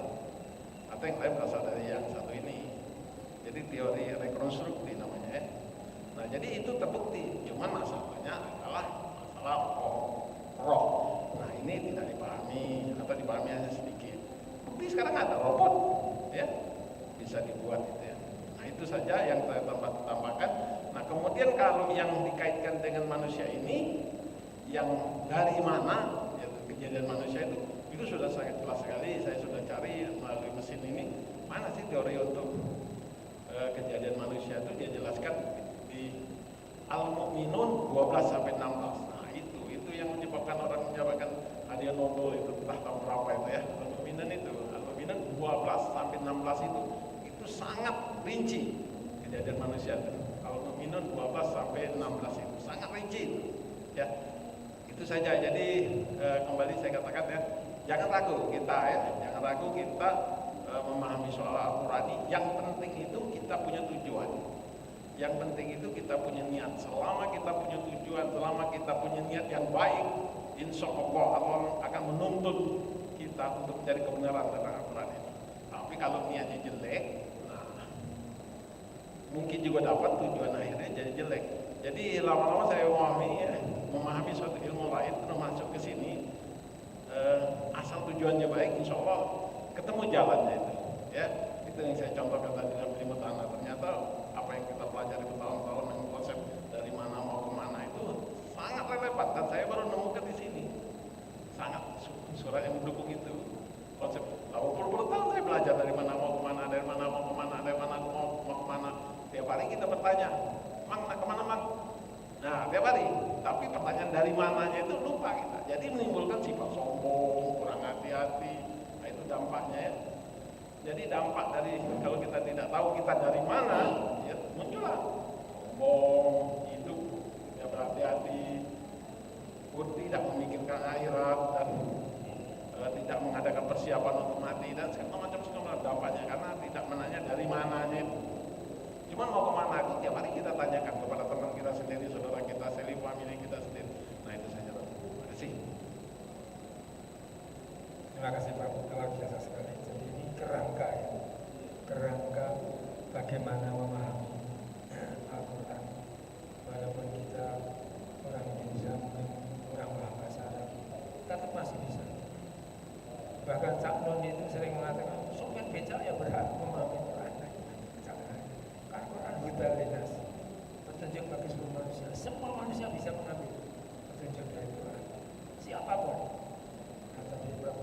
[SPEAKER 4] atau yang lain berasal dari yang satu ini. Jadi teori rekonstruksi namanya ya. Nah, jadi itu terbukti. Cuman masalahnya adalah masalah roh. Nah, ini tidak dipahami atau dipahami hanya sedikit. Bukti sekarang ada robot, ya, bisa dibuat itu ya. Nah, itu saja yang saya tambahkan. Nah, kemudian kalau yang dikaitkan dengan manusia ini, yang dari mana ya, kejadian manusia itu sudah sangat jelas sekali. Saya sudah cari melalui mesin ini mana sih teori untuk kejadian manusia itu dia jelaskan di Al-Mu'minun 12 sampai 16. Nah, itu yang menyebabkan orang menyebabkan hadiah Nobel itu entah tahun berapa itu ya. Al-Mu'minun itu, Al-Mu'minun 12 sampai 16 itu sangat rinci kejadian manusia. Kalau mu'minun 12 sampai 16 itu sangat rinci itu. Ya, itu saja. Jadi kembali saya katakan ya, jangan ragu kita ya, jangan ragu kita memahami soal Al-Qur'ani. Yang penting itu kita punya tujuan. Yang penting itu kita punya niat. Selama kita punya tujuan, selama kita punya niat yang baik, insya Allah Allah akan menuntun kita untuk mencari kebenaran tentang Al-Quran ini. Tapi kalau niatnya jelek, nah mungkin juga dapat tujuan akhirnya jadi jelek. Jadi lama-lama saya memahami suatu ilmu lain termasuk ke sini, asal tujuannya baik, insya Allah ketemu jalannya itu. Ya, itu yang saya contohkan tadi dalam ilmu tanah. Ternyata apa yang kita pelajari bertahun-tahun dengan konsep dari mana mau kemana itu sangat relevan, dan saya baru nemukan di sini. Sangat surat yang mendukung itu konsep. Berpuluh tahun saya belajar dari mana mau kemana, dari mana mau kemana, dari mana mau kemana. Tiap hari kita bertanya, Mang, nak kemana Mang? Nah, tiap hari. Tapi pertanyaan dari mananya itu lupa kita. Jadi menimbulkan sifat sombong, kurang hati-hati. Nah, itu dampaknya ya. Jadi dampak dari kalau kita tidak tahu kita dari mana, ya muncullah sombong, hidup ya berhati-hati, tidak memikirkan akhirat dan tidak mengadakan persiapan untuk mati dan segala macam dampaknya karena tidak menanya dari mananya itu. Cuman mau kemana itu tiap hari kita tanyakan kepada teman kita sendiri, saudara kita sendiri, family kita sendiri. Nah itu saja. Terima kasih.
[SPEAKER 3] Terima kasih Pak, luar biasa sekali. Jadi ini kerangka ya, kerangka bagaimana memahami Al-Quran. Walaupun kita orang Indonesia, mungkin kurang paham bahasa Arab, tetap masih bisa. Bahkan Cak Nun itu sering mengatakan, sopir becak ya berhak memahami Quran. Jangan, kan Quran hudan linnas, petunjuk bagi seluruh manusia. Semua manusia bisa mengambil petunjuk dari Quran, siapapun. Kata dia sudah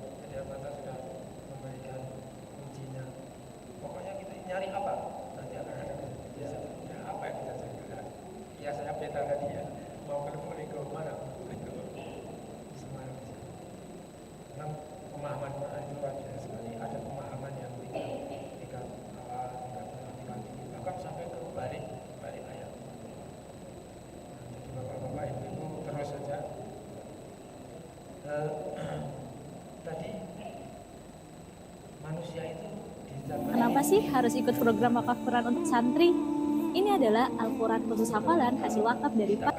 [SPEAKER 3] memberikan kuncinya. Pokoknya kita nyari apa, nanti akan ada biasa. Ya, apa yang kita cari? Ya saya beta tadi ya, mau ke mana? Semua bisa. Nah, pemahaman Quran itu luar biasa sekali. Ada pemahaman yang tingkat awal, tingkat tengah, tingkat tinggi, bahkan sampai ke balik ayat. Jadi bapak-bapak ibu terus saja. Tadi manusia itu
[SPEAKER 5] Kenapa sih harus ikut program wakaf Quran untuk santri? Ini adalah Al-Quran khusus hafalan hasil wakaf dari Pak.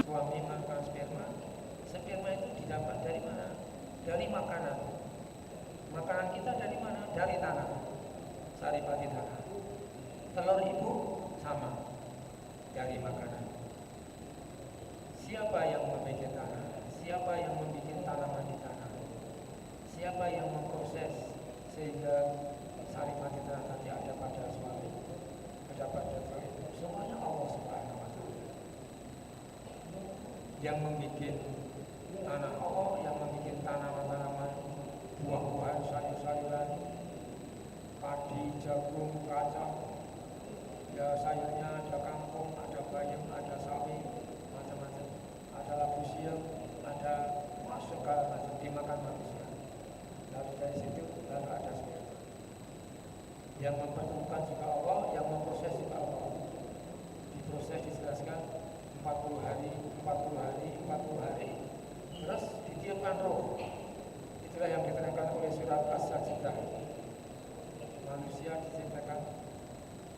[SPEAKER 3] Suami makan sperma. Sperma itu didapat dari mana? Dari makanan. Makanan kita dari mana? Dari tanah. Saripati tanah. Telur ibu sama dari makanan. Siapa yang membuat tanah? Siapa yang membuat tanaman di tanah? Siapa yang memproses sehingga saripati tanah tadi ada pada suami, ada pada telur? Semuanya Allah Subhanahu wa Ta'ala. Yang membuat tanah Allah, yang membuat tanaman-tanaman, buah-buahan, sayur-sayuran, padi, jagung, kacang. Ya sayurnya ada kangkung, ada bayam, ada sawi, macam-macam. Ada labu siam, ada segala macam dimakan manusia. Lalu dari situ lalu ada sperma. Yang mempertemukan juga Allah, yang memproses juga Allah. Diproses dijelaskan 40 hari. Terus ditiupkan roh. Itulah yang diterangkan oleh surat As-Sajdah. Manusia diciptakan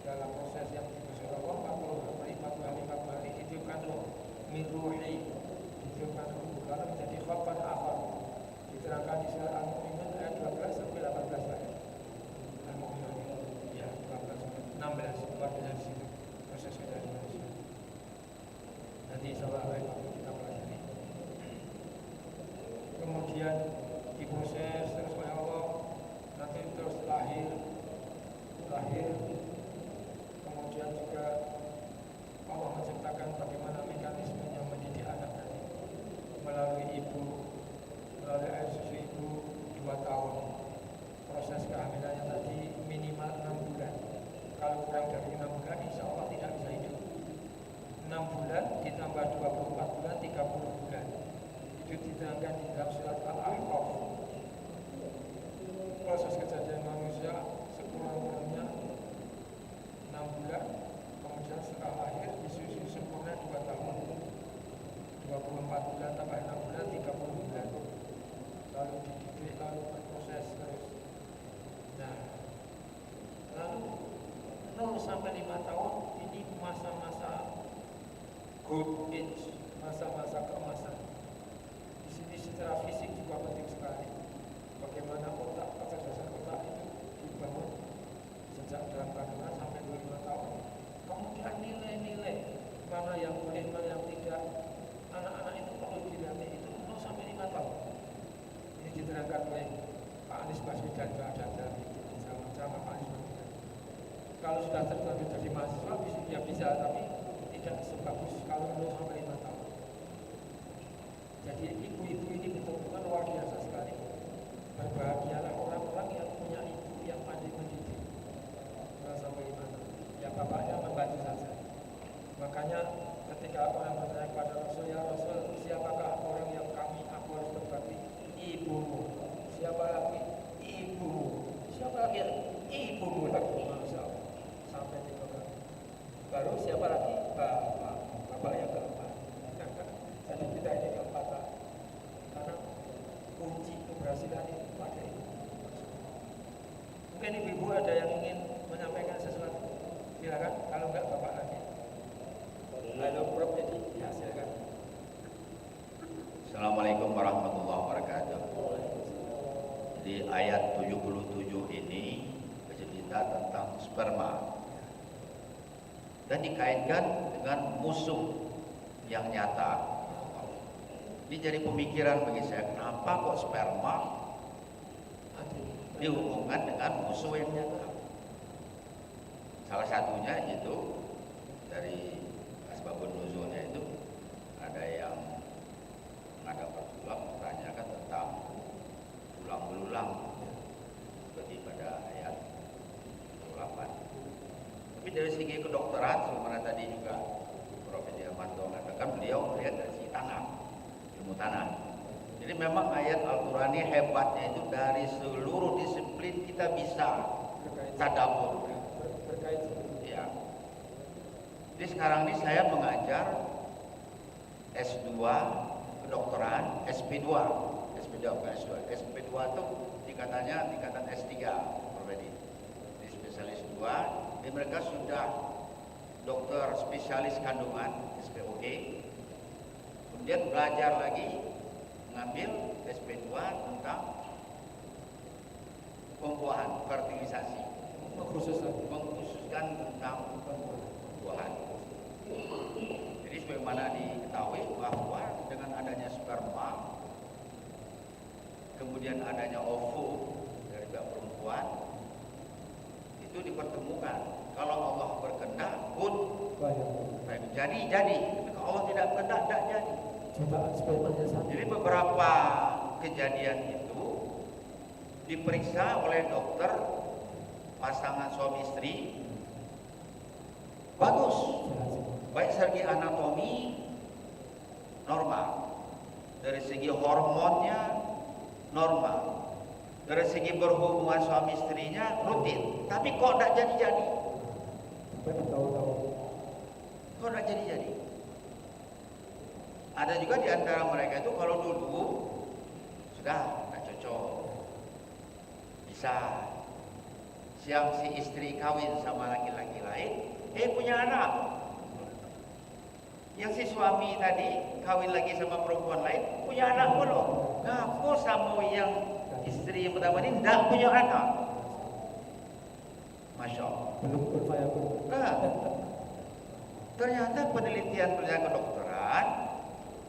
[SPEAKER 3] dalam proses yang diproses Allah 40 hari ditiupkan roh. Min ruhi, ditiupkan roh. Lalu menjadi khalqan akhar. Diterangkan di surat Al-Mu'minun ayat 12 sampai 18 ayat. Al-Mu'minun. Ya. diterangkan di dalam surat Al-A'raf. Proses kejadian manusia sekurang-kurangnya 6 bulan, kemudian setelah lahir disusui sempurna 2 tahun, 24 bulan tambah 6 bulan 30 bulan, lalu dididik, lalu berproses terus. Nah, lalu 0 sampai 5 tahun ini masa-masa good age, masa-masa keemasan. Di sini secara fisik juga penting sekali. Bagaimana otak, kecerdasan otak itu dibangun sejak dalam kandungan sampai 25 tahun. Kemudian nilai-nilai mana yang boleh, mana yang tidak. Anak-anak itu perlu dilatih itu 0 sampai 5 tahun. Ini diterangkan oleh Pak Anies Baswedan juga ada dari sama Pak Anies Baswedan. Kalau sudah terlanjur jadi mahasiswa ya bisa, tapi tidak sebagus kalau 0 sampai 5 tahun. Jadi ibu-ibu ini betul-betul luar biasa sekali. Berbahagialah orang-orang yang punya ibu yang pandai mendidik 0 sampai 5 tahun. Ya bapaknya membantu saja. Makanya ketika orang bertanya kepada Rasul, ya Rasul, siapakah orang yang aku harus berbakti? Ibumu. Siapa lagi? Ibumu. Siapa lagi? Ibumu lagi. Masya Allah. Sampai 3 kali. Baru siapa lagi? Bapak yang keempat. Jadi kita ini keempat. Karena kunci keberhasilan itu pada ibu. Mungkin ibu-ibu ada yang ingin menyampaikan sesuatu. Silakan. Kalau enggak bapak lagi. Halo Prof. Jadi ya silakan.
[SPEAKER 6] Assalamualaikum warahmatullahi wabarakatuh. Di ayat 77 ini bercerita tentang sperma dan dikaitkan dengan musuh yang nyata. Ini jadi pemikiran bagi saya, kenapa kok sperma dihubungkan dengan musuh yang nyata? Salah satunya itu dari asbabun nuzulnya itu ada yang menghadap Rasulullah menanyakan tentang tulang belulang seperti pada ayat 28. Tapi dari segi kedokteran, sebenarnya tadi juga Prof. Diamanto mengatakan beliau melihat dari segi tanah, ilmu tanah. Jadi memang ayat Al-Quran ini hebatnya itu dari seluruh disiplin kita bisa tadabbur. Ya. Jadi sekarang ini saya mengajar S2 kedokteran, SP2 bukan S2. SP2 itu tingkatan S3 Profedi. Di spesialis 2, jadi mereka sudah dokter spesialis kandungan SPOK. Kemudian belajar lagi mengambil SP2 tentang pembuahan, fertilisasi. Mengkhususkan tentang pembuahan. Jadi sebagaimana diketahui bahwa dengan adanya sperma, kemudian adanya ovo dari pihak perempuan, itu dipertemukan. Kalau Allah berkehendak pun jadi. Tapi kalau Allah tidak berkehendak, tidak jadi. Jadi beberapa kejadian itu diperiksa oleh dokter pasangan suami istri, bagus, baik segi anatomi normal, dari segi hormonnya normal, dari segi berhubungan suami istrinya rutin, tapi kok tidak jadi-jadi? Kok tidak jadi-jadi? Ada juga di antara mereka itu kalau dulu sudah tidak cocok, bisa siang si istri kawin sama laki-laki lain, punya anak. Yang si suami tadi kawin lagi sama perempuan lain, punya anak belum. Ngaku sama yang istri yang pertama ini tidak punya anak. Masya Allah. Nah, ternyata penelitian kedokteran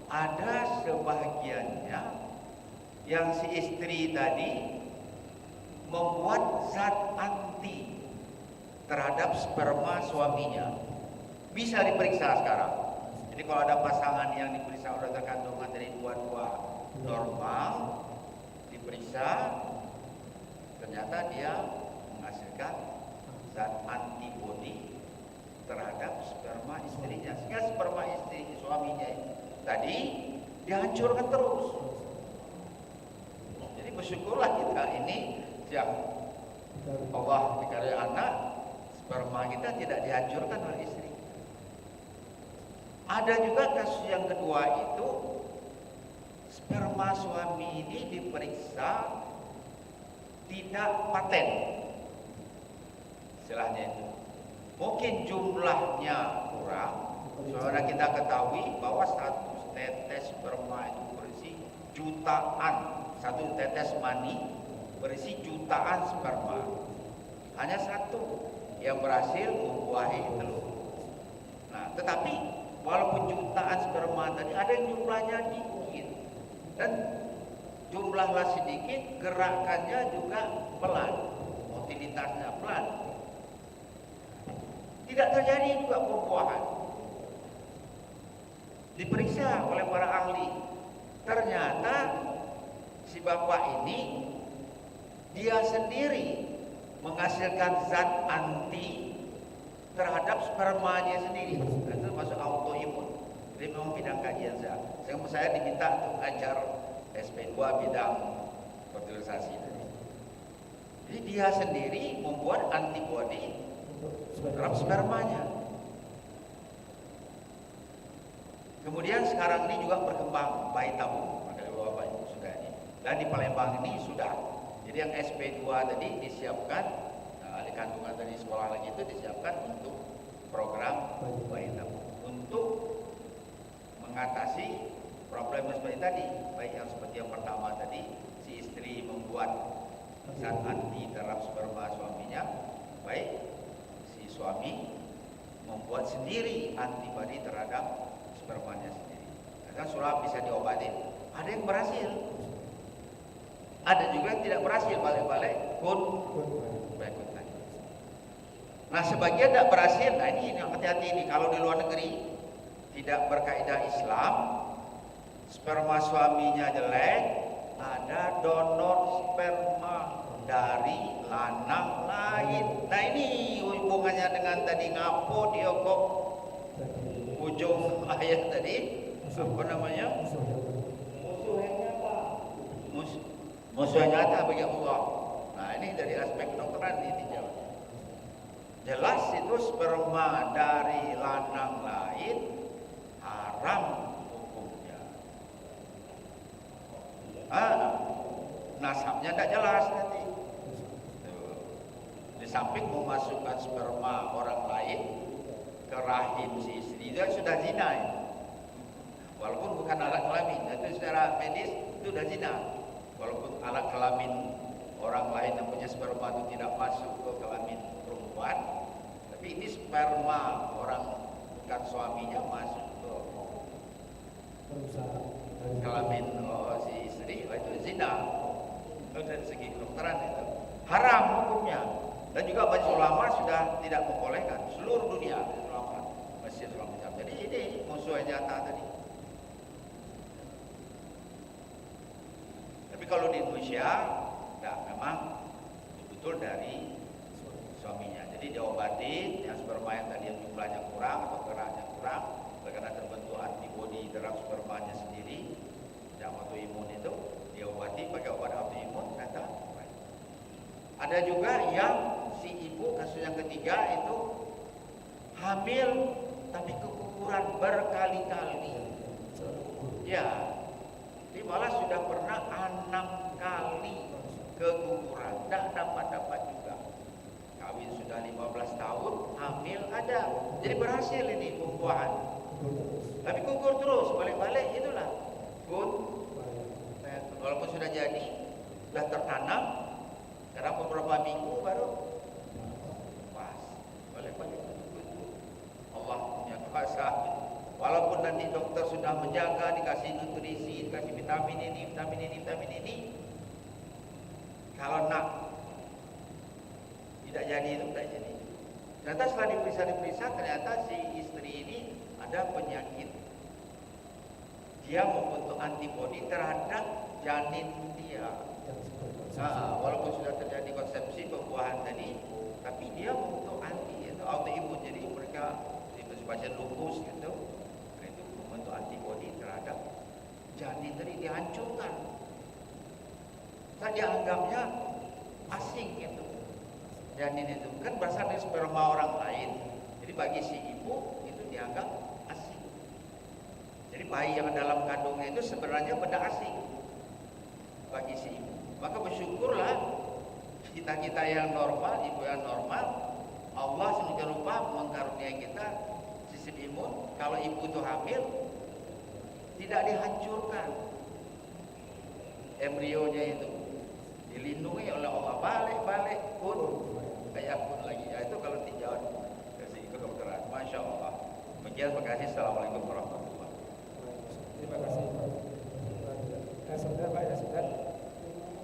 [SPEAKER 6] ada sebahagiannya yang si istri tadi membuat zat anti terhadap sperma suaminya. Bisa diperiksa sekarang. Jadi kalau ada pasangan yang diperiksa oleh kandungan dari dua-dua normal, diperiksa, ternyata dia menghasilkan zat antibodi terhadap sperma istrinya. Sehingga sperma istri suaminya tadi dihancurkan terus. Syukur-syukurlah kita ini yang Allah dikasih anak, sperma kita tidak dihancurkan oleh istri. Ada juga kasus yang kedua itu, sperma suami ini diperiksa tidak paten, istilahnya itu. Mungkin jumlahnya kurang. Saudara kita ketahui bahwa satu tetes sperma itu berisi jutaan, satu tetes mani berisi jutaan sperma. Hanya satu yang berhasil membuahi telur. Nah, tetapi walaupun jutaan sperma tadi ada yang jumlahnya dikit dan jumlahnya sedikit, gerakannya juga pelan, motilitasnya pelan. Tidak terjadi juga pembuahan. Diperiksa oleh para ahli, ternyata si bapak ini dia sendiri menghasilkan zat anti terhadap spermanya sendiri. Itu masuk autoimun. Jadi memang bidang kajian saya diminta untuk ajar SP2 bidang fertilisasi tadi. Jadi dia sendiri membuat antibodi terhadap spermanya. Kemudian sekarang ini juga berkembang bayi tabung, makanya bapak ibu sudah ini. Dan di Palembang ini sudah. Jadi yang SP2 tadi disiapkan, ahli kandungan tadi sekolah lagi itu disiapkan untuk program bayi tabung untuk mengatasi problem seperti tadi, baik yang seperti yang pertama tadi, si istri membuat zat anti terhadap sperma suaminya, baik si suami membuat sendiri antibodi terhadap spermanya sendiri. Karena sudah bisa diobati. Ada yang berhasil, ada juga yang tidak berhasil, balik-balik kun berikut lagi. Nah, sebagian tidak berhasil. Nah, ini yang hati-hati ini. Kalau di luar negeri tidak berkaidah Islam, sperma suaminya jelek, ada donor sperma dari lanang lain. Nah, ini hubungannya dengan tadi ngapo dia kok ujung ayat tadi apa namanya? Musuh yang nyata. Musuh yang nyata bagi Allah. Nah, ini dari aspek kedokteran ini dijawab. Jelas itu sperma dari lanang lain haram hukumnya. Nasabnya tidak jelas nanti. Di samping memasukkan sperma orang lain ke rahim si istri, dia sudah zina ya. Walaupun bukan alat kelamin, itu secara medis itu sudah zina. Walaupun alat kelamin orang lain yang punya sperma itu tidak masuk ke kelamin perempuan, tapi ini sperma orang bukan suaminya masuk ke kelamin si istri, itu zina. Itu dari segi kedokteran itu haram hukumnya. Dan juga banyak ulama sudah tidak membolehkan, seluruh dunia ulama masih ulama macam. Jadi ini musuh yang nyata tadi. Tapi kalau di Indonesia, tidak, memang betul dari suaminya. Jadi diobatin yang sperma yang tadi yang jumlahnya kurang atau geraknya kurang, karena terbentuk antibodi terhadap spermanya sendiri, yang autoimun itu diobati pakai obat autoimun, kata. Ada juga yang si ibu kasus yang ketiga itu hamil tapi keguguran berkali-kali. Ya, dia malah sudah pernah 6 kali keguguran, tidak dapat juga. Kawin sudah 15 tahun, hamil ada. Jadi berhasil ini pembuahan. Tapi gugur terus, balik-balik itulah. Walaupun sudah jadi, sudah tertanam, sekarang beberapa minggu baru pas balik-balik. Allah punya kuasa. Walaupun nanti dokter sudah menjaga, dikasih nutrisi, dikasih vitamin ini, vitamin ini, kalau nak tidak jadi itu tidak jadi. Ternyata setelah diperiksa, ternyata si istri ini ada penyakit. Dia membentuk antibodi terhadap janin dia. Walaupun sudah terjadi konsepsi pembuahan tadi, tapi dia membentuk anti, itu autoimun. Jadi mereka seperti pasien lupus gitu, itu membentuk antibodi terhadap janin tadi, dihancurkan. Tak dianggapnya asing itu. Janin itu kan berasal dari sperma orang lain. Jadi bagi si ibu itu dianggap asing. Jadi bayi yang dalam kandungnya itu sebenarnya benda asing bagi si ibu. Maka bersyukurlah kita yang normal, ibu yang normal, Allah sedemikian rupa mengkaruniai kita sistem imun. Kalau ibu itu hamil, tidak dihancurkan embrionya itu, dilindungi oleh Allah. Balik pun kayak pun lagi. Ya, itu kalau tinjau kasih kedokteran. Masya Allah. Demikian, terima kasih. Assalamualaikum warahmatullahi wabarakatuh.
[SPEAKER 3] Terima kasih Pak. Sebentar Pak, ya sebentar.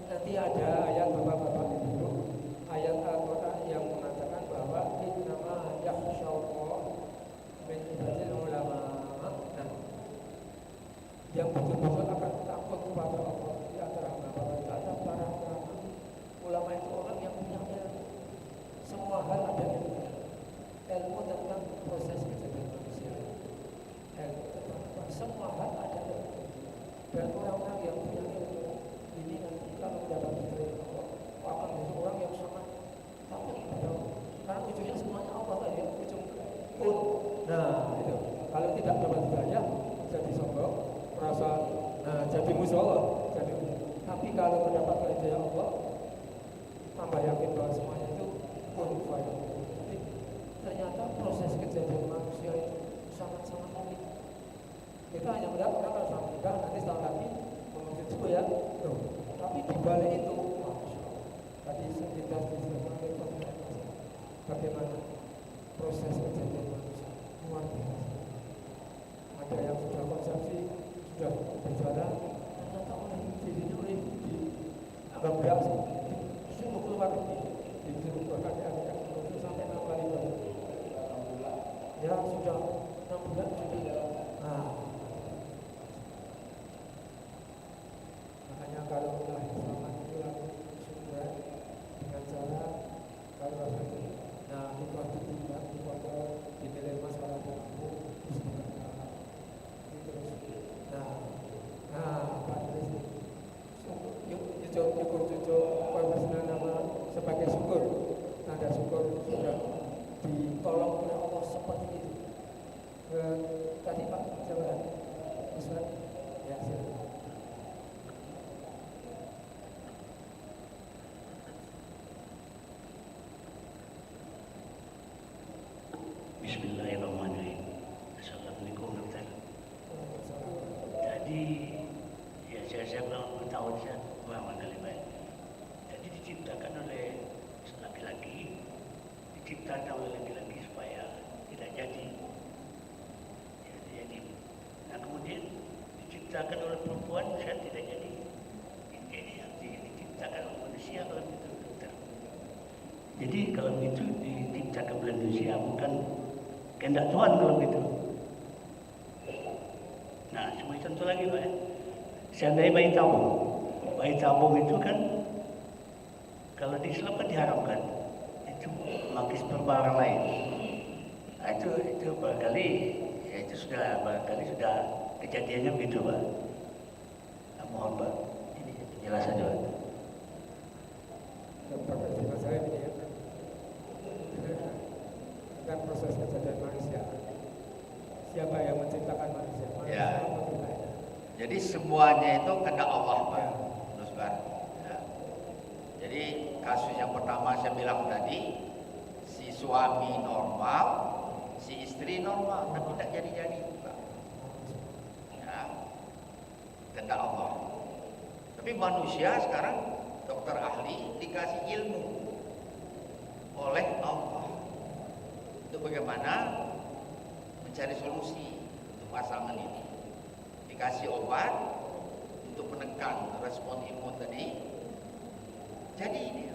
[SPEAKER 3] Nanti ada ayat Bapak-bapak Ibu, ayat Al-Quran yang mengatakan bahwa innama yakhsyallah min ibadil ulama. Nah, yang betul-betul akan takut kepada Allah di antara hamba-hamba itu ada para ulama. Ulama itu orang yang punya ilmu. Semua hal ada ilmu tentang proses kejadian manusia. Ilmu tentang semua hal ada ilmu. Dan orang-orang yang punya ilmu ini nanti kalau mendapat hidayah Allah akan menjadi orang yang sangat takut kepada Allah. Karena ujungnya semuanya Allah tadi, ujung pun. Nah itu kalau tidak dapat hidayah jadi sombong, merasa jadi musuh Allah. Tapi kalau mendapat hidayah Allah tambah yakin bahwa semuanya itu pun fayakun. Jadi ternyata proses kejadian manusia itu sangat-sangat unik. Kita hanya melihat orang kalau sudah menikah nanti setahun lagi menuju itu ya. Tapi di balik itu, Masya Allah, tadi kita diceritakan bagaimana proses kejadian manusia luar biasa. Ada yang sudah konsepsi, sudah berjalan, ternyata oleh dirinya oleh agak berat sih. Sungguh keluar disuruh bahkan ada sampai 6 kali baru. Ya sudah 6 bulan sudah. Nah, makanya kalau lahir sama itu lalu sudah dengan cara kalau itu, nah itu harus ditindak, dipotong, dinilai masalah aku Pak Idris, yuk cucuk nama sebagai syukur, ada syukur sudah ditolong oleh Allah seperti itu. Tadi Pak jawab, Ustaz, ya silakan.
[SPEAKER 1] Bismillahirrahmanirrahim. Assalamualaikum warahmatullahi wabarakatuh. Jadi ya saya belum tahu saya kurang kalimat. Jadi diciptakan oleh laki-laki, diciptakan oleh laki-laki supaya tidak jadi. Jadi, nah kemudian diciptakan oleh perempuan saya tidak jadi. Ini yang diciptakan oleh manusia kalau itu dokter. Jadi kalau itu diciptakan oleh manusia bukan kehendak Tuhan kalau gitu. Nah, cuma contoh lagi Pak. Seandainya bayi tabung itu kan kalau di Islam kan diharamkan itu memakai sperma orang lain. Nah, itu barangkali ya itu sudah kejadiannya begitu Pak. Nah, mohon Pak ini penjelasan Pak.
[SPEAKER 3] Pertanyaan saya ini ya, kan proses kejadian manusia. Siapa yang menciptakan manusia?
[SPEAKER 6] Ya. Jadi semuanya itu kehendak Allah Pak. Terus Pak. Ya. Jadi kasus yang pertama saya bilang tadi, si suami normal, si istri normal, tapi tidak jadi-jadi Pak. Ya. Kehendak Allah. Tapi manusia sekarang dokter ahli dikasih ilmu oleh Allah untuk bagaimana mencari solusi untuk pasangan ini. Dikasih obat untuk menekan respon imun tadi. Jadi ini.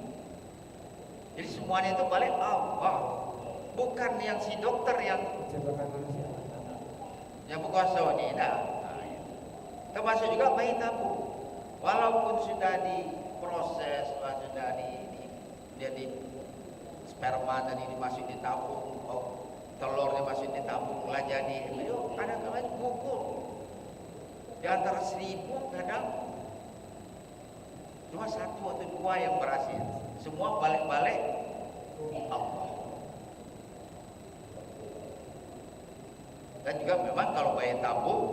[SPEAKER 6] Jadi semuanya itu balik Allah. Bukan yang si dokter yang
[SPEAKER 3] Menciptakan manusia.
[SPEAKER 6] yang berkuasa wanita. Termasuk juga bayi tabung. Walaupun sudah diproses, sudah di sperma tadi dimasuk di tabung, telurnya masuk di tabung, lah jadi itu ada kalanya gugur. Di antara 1000 kadang Cuma satu atau dua yang berhasil. Semua balik-balik Allah. Dan juga memang kalau bayi tabung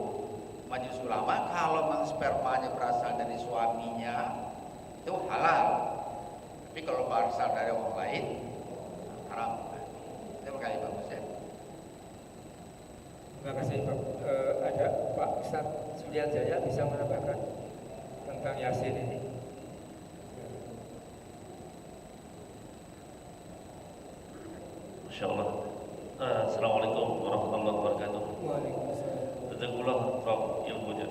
[SPEAKER 6] majelis ulama, kalau memang spermanya berasal dari suaminya itu halal. Tapi kalau berasal dari orang lain haram. Terima kasih Pak Hussein.
[SPEAKER 3] Terima kasih Pak. Ada Pak Ustadz Sudianjaya bisa menambahkan tentang Yasin ini.
[SPEAKER 2] Insyaallah. Assalamualaikum warahmatullahi wabarakatuh.
[SPEAKER 3] Waalaikumsalam.
[SPEAKER 2] Jazakumullah Prof ilmunya.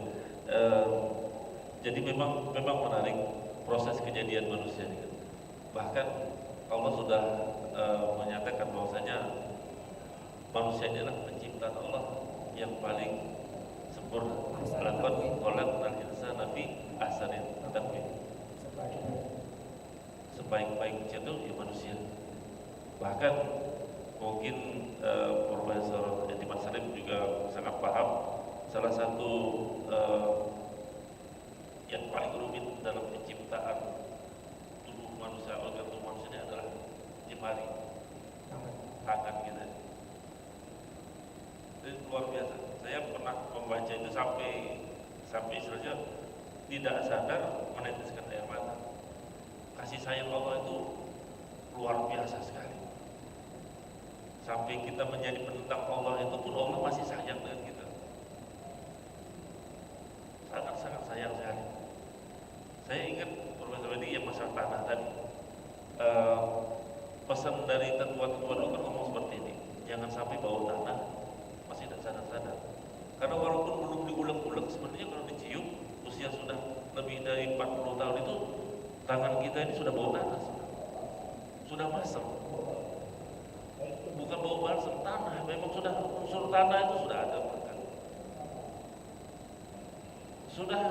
[SPEAKER 2] Jadi memang menarik proses kejadian manusia ini. Bahkan Allah sudah menyatakan bahwasanya manusia adalah penciptaan Allah yang paling sempurna. Laqad khalaqnal insana fi ahsani taqwim. Sebaik-baik itu ya manusia. Bahkan mungkin Profesor Etiman Salim juga sangat paham. Salah satu yang paling rumit dalam penciptaan tubuh manusia, organ tubuh manusia ini adalah jemari, tangan kita. Itu luar biasa. Saya pernah membaca itu sampai istilahnya tidak sadar meneteskan air mata. Kasih sayang Allah itu luar biasa sekali. Sampai kita menjadi penentang Allah itu pun Allah masih sayang dengan kita. Sangat-sangat sayang sekali. Saya ingat Profesor ini yang masalah tanah tadi. Pesan dari tetua-tetua dulu kan ngomong seperti ini, jangan sampai bau tanah masih tidak sadar-sadar. Karena walaupun belum diulang-ulang, sebenarnya kalau dicium usia sudah lebih dari 40 tahun itu tangan kita ini sudah bau tanah, sudah masam. Bukan bau balsam, tanah. Memang sudah unsur tanah itu sudah ada. Sudah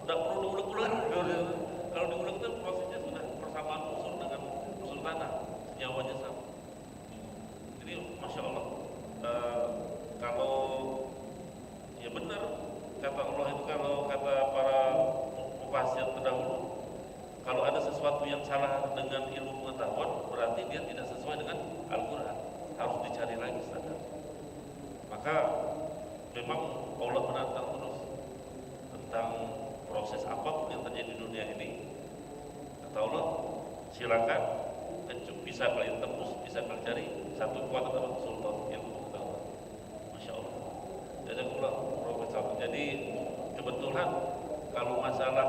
[SPEAKER 2] perlu diulang-ulang. Kalau diulang itu prosesnya sudah persamaan unsur dengan unsur tanah, nyawanya sama. Jadi masya Allah, kalau ya benar kata Allah itu, kalau kata para mufassir terdahulu, kalau ada sesuatu yang salah dengan ilmu pengetahuan, berarti dia tidak sesuai dengan Al-Quran. Harus dicari lagi standar. Maka memang Allah menantang terus tentang proses apapun yang terjadi di dunia ini. Kata Allah, silakan bisa kalian tembus, bisa kalian cari satu kekuatan apa sultan yang pengetahuan. Masya Allah. Jazakumullah Profesor. Jadi kebetulan kalau masalah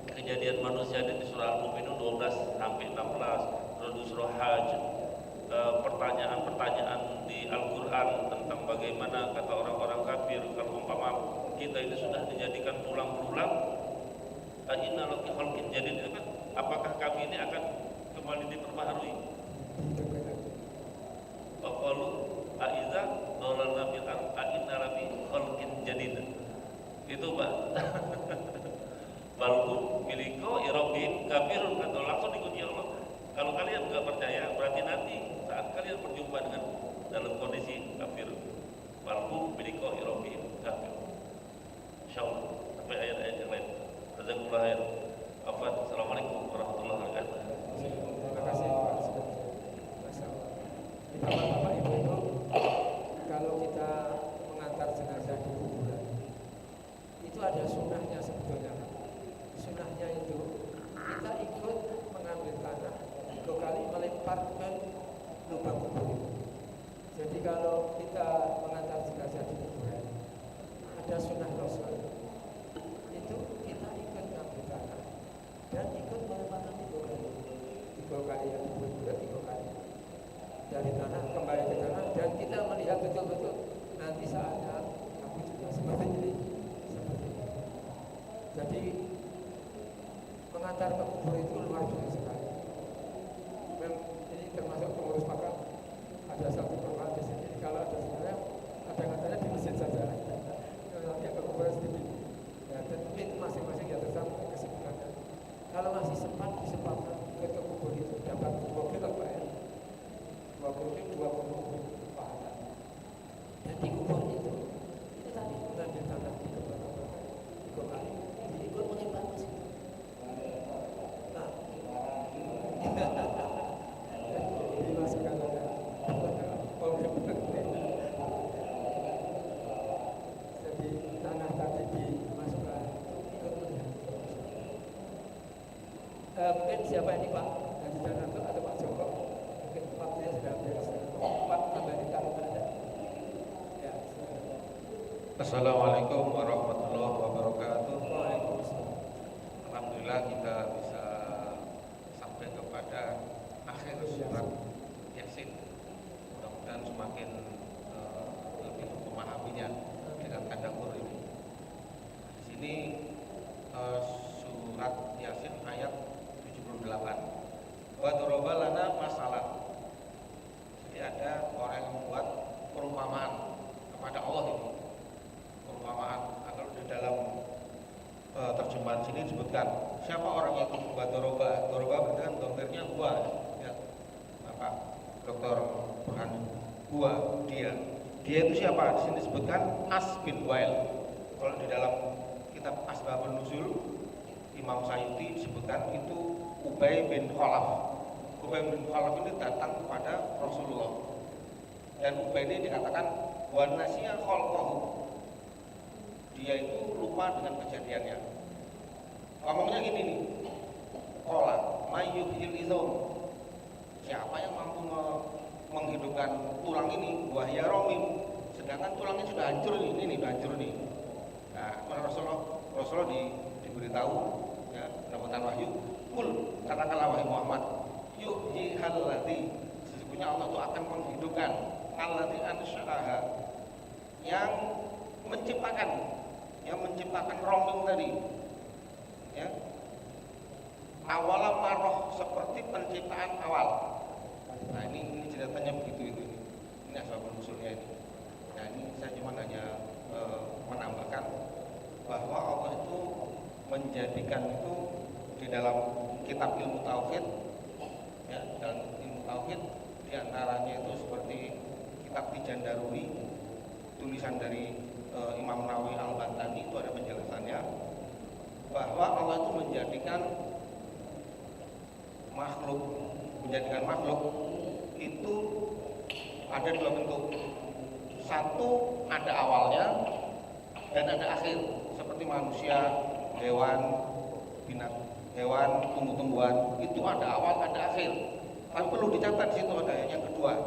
[SPEAKER 2] kejadian manusia ini di surah Al-Mu'minun 12 sampai 16, terus di surah Hajj, pertanyaan-pertanyaan di Al-Quran tentang bagaimana kata orang-orang kafir kalau umpama kita ini sudah dijadikan tulang belulang, inna laki khalqin jadid, itu kan apakah kami ini akan kembali diperbaharui? Qalu aiza dhalalna fil ard inna laki khalqin jadid. Itu Pak. Balhum miliko irobin kafirun, atau langsung dikunci Allah. Kalau kalian nggak percaya, berarti nanti saat kalian berjumpa dengan dalam kondisi kafir. Balhum miliko irobin kafir. Insyaallah sampai ayat-ayat yang lain. Jazakumullah khair. Assalamualaikum warahmatullahi wabarakatuh.
[SPEAKER 3] Terima kasih Pak. Bapak-bapak, ibu-ibu, kalau kita mengantar jenazah di kuburan, itu ada sunnahnya sebetulnya. Sunnahnya itu kita ikut mengambil tanah 3 kali melempar ke lubang kubur itu. Jadi kalau kita mengantar jenazah di kuburan, ada sunnah Rasul. Itu kita ikut mengambil tanah dan ikut melemparkan 3 kali. 3 kali yang kuburan 3 kali. Dari tanah kembali ke tanah, dan kita melihat betul-betul nanti saatnya aku juga seperti ini. Jadi mengantar ke kubur itu luar biasa sekali. Ini termasuk pengurus makam. Ada satu perumahan di sini, kalau ada sebenarnya kadang-kadang di masjid saja. Nanti ke kuburan sedikit. Ya, dan mungkin masing-masing yang tersampai kesibukannya. Kalau masih sempat disempatkan ke kubur itu dapat 2 kilo Pak ya. 2 kilo pahala. Dan di kubur itu tadi mengambil tanah di kubur kali. Ikut menyebar masjid. Mungkin siapa ini Pak Haji Jananto atau Pak Joko? Mungkin waktunya sudah beres. Pak tambahin kalau ada. Ya.
[SPEAKER 4] Assalamualaikum warahmatullahi wabarakatuh.
[SPEAKER 3] Waalaikumsalam.
[SPEAKER 4] Alhamdulillah kita bisa sampai kepada akhir surat Yasin. Mudah-mudahan semakin lebih memahaminya dengan tadabbur ini. Di sini surat Yasin ayat 78. Wa daraba lana masalah. Jadi ada orang yang membuat perumpamaan kepada Allah ini. Perumpamaan kalau di dalam terjemahan sini disebutkan siapa orang itu buat doroba berarti kan domirnya gua ya Bapak Dr. Burhan gua dia itu siapa? Di sini disebutkan As bin Wail. Kalau di dalam kitab Asbabun Nuzul Imam Sayyidi disebutkan itu Ubay bin Khalaf. Ubay bin Khalaf ini datang kepada Rasulullah dan Ubay ini dikatakan wan nasiya khalqahu, dia itu lupa dengan kejadiannya. Ngomongnya gini nih, qala mayyuhyil izam, siapa yang mampu menghidupkan tulang ini? Wahya romim, sedangkan tulangnya sudah hancur nih, sudah hancur nih. Nah, Rasulullah diberitahu ya, mendapatkan wahyu, kul katakanlah wahai Muhammad, yuhyihal ladzi, sesungguhnya Allah itu akan menghidupkan alladzi ansha'aha, yang menciptakan roming tadi ya, awala maroh, seperti penciptaan awal. Nah ini ceritanya begitu ini asbabun nuzulnya ini. Nah ini saya cuma hanya menambahkan bahwa Allah itu menjadikan itu di dalam kitab ilmu tauhid ya, dalam ilmu tauhid diantaranya itu seperti kitab Tijan Daruri, tulisan dari Imam Nawawi Al-Bantani, itu ada penjelasannya bahwa Allah itu menjadikan makhluk itu ada dua bentuk. Satu ada awalnya dan ada akhir, seperti manusia, hewan, tumbuh-tumbuhan itu ada awal, ada akhir. Tapi perlu dicatat di situ ada yang kedua.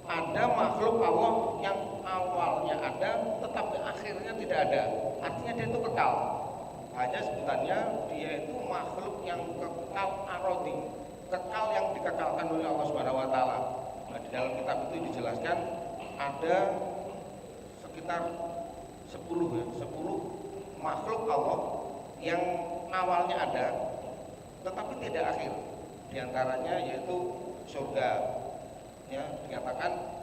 [SPEAKER 4] Ada makhluk Allah yang awalnya ada tetapi akhirnya tidak ada. Artinya dia itu kekal. Hanya sebutannya dia itu makhluk yang kekal arodi, kekal yang dikekalkan oleh Allah Subhanahu wa taala. Nah, di dalam kitab itu dijelaskan ada sekitar 10 makhluk Allah yang awalnya ada tetapi tidak akhir. Di antaranya yaitu surga. Ya, dikatakan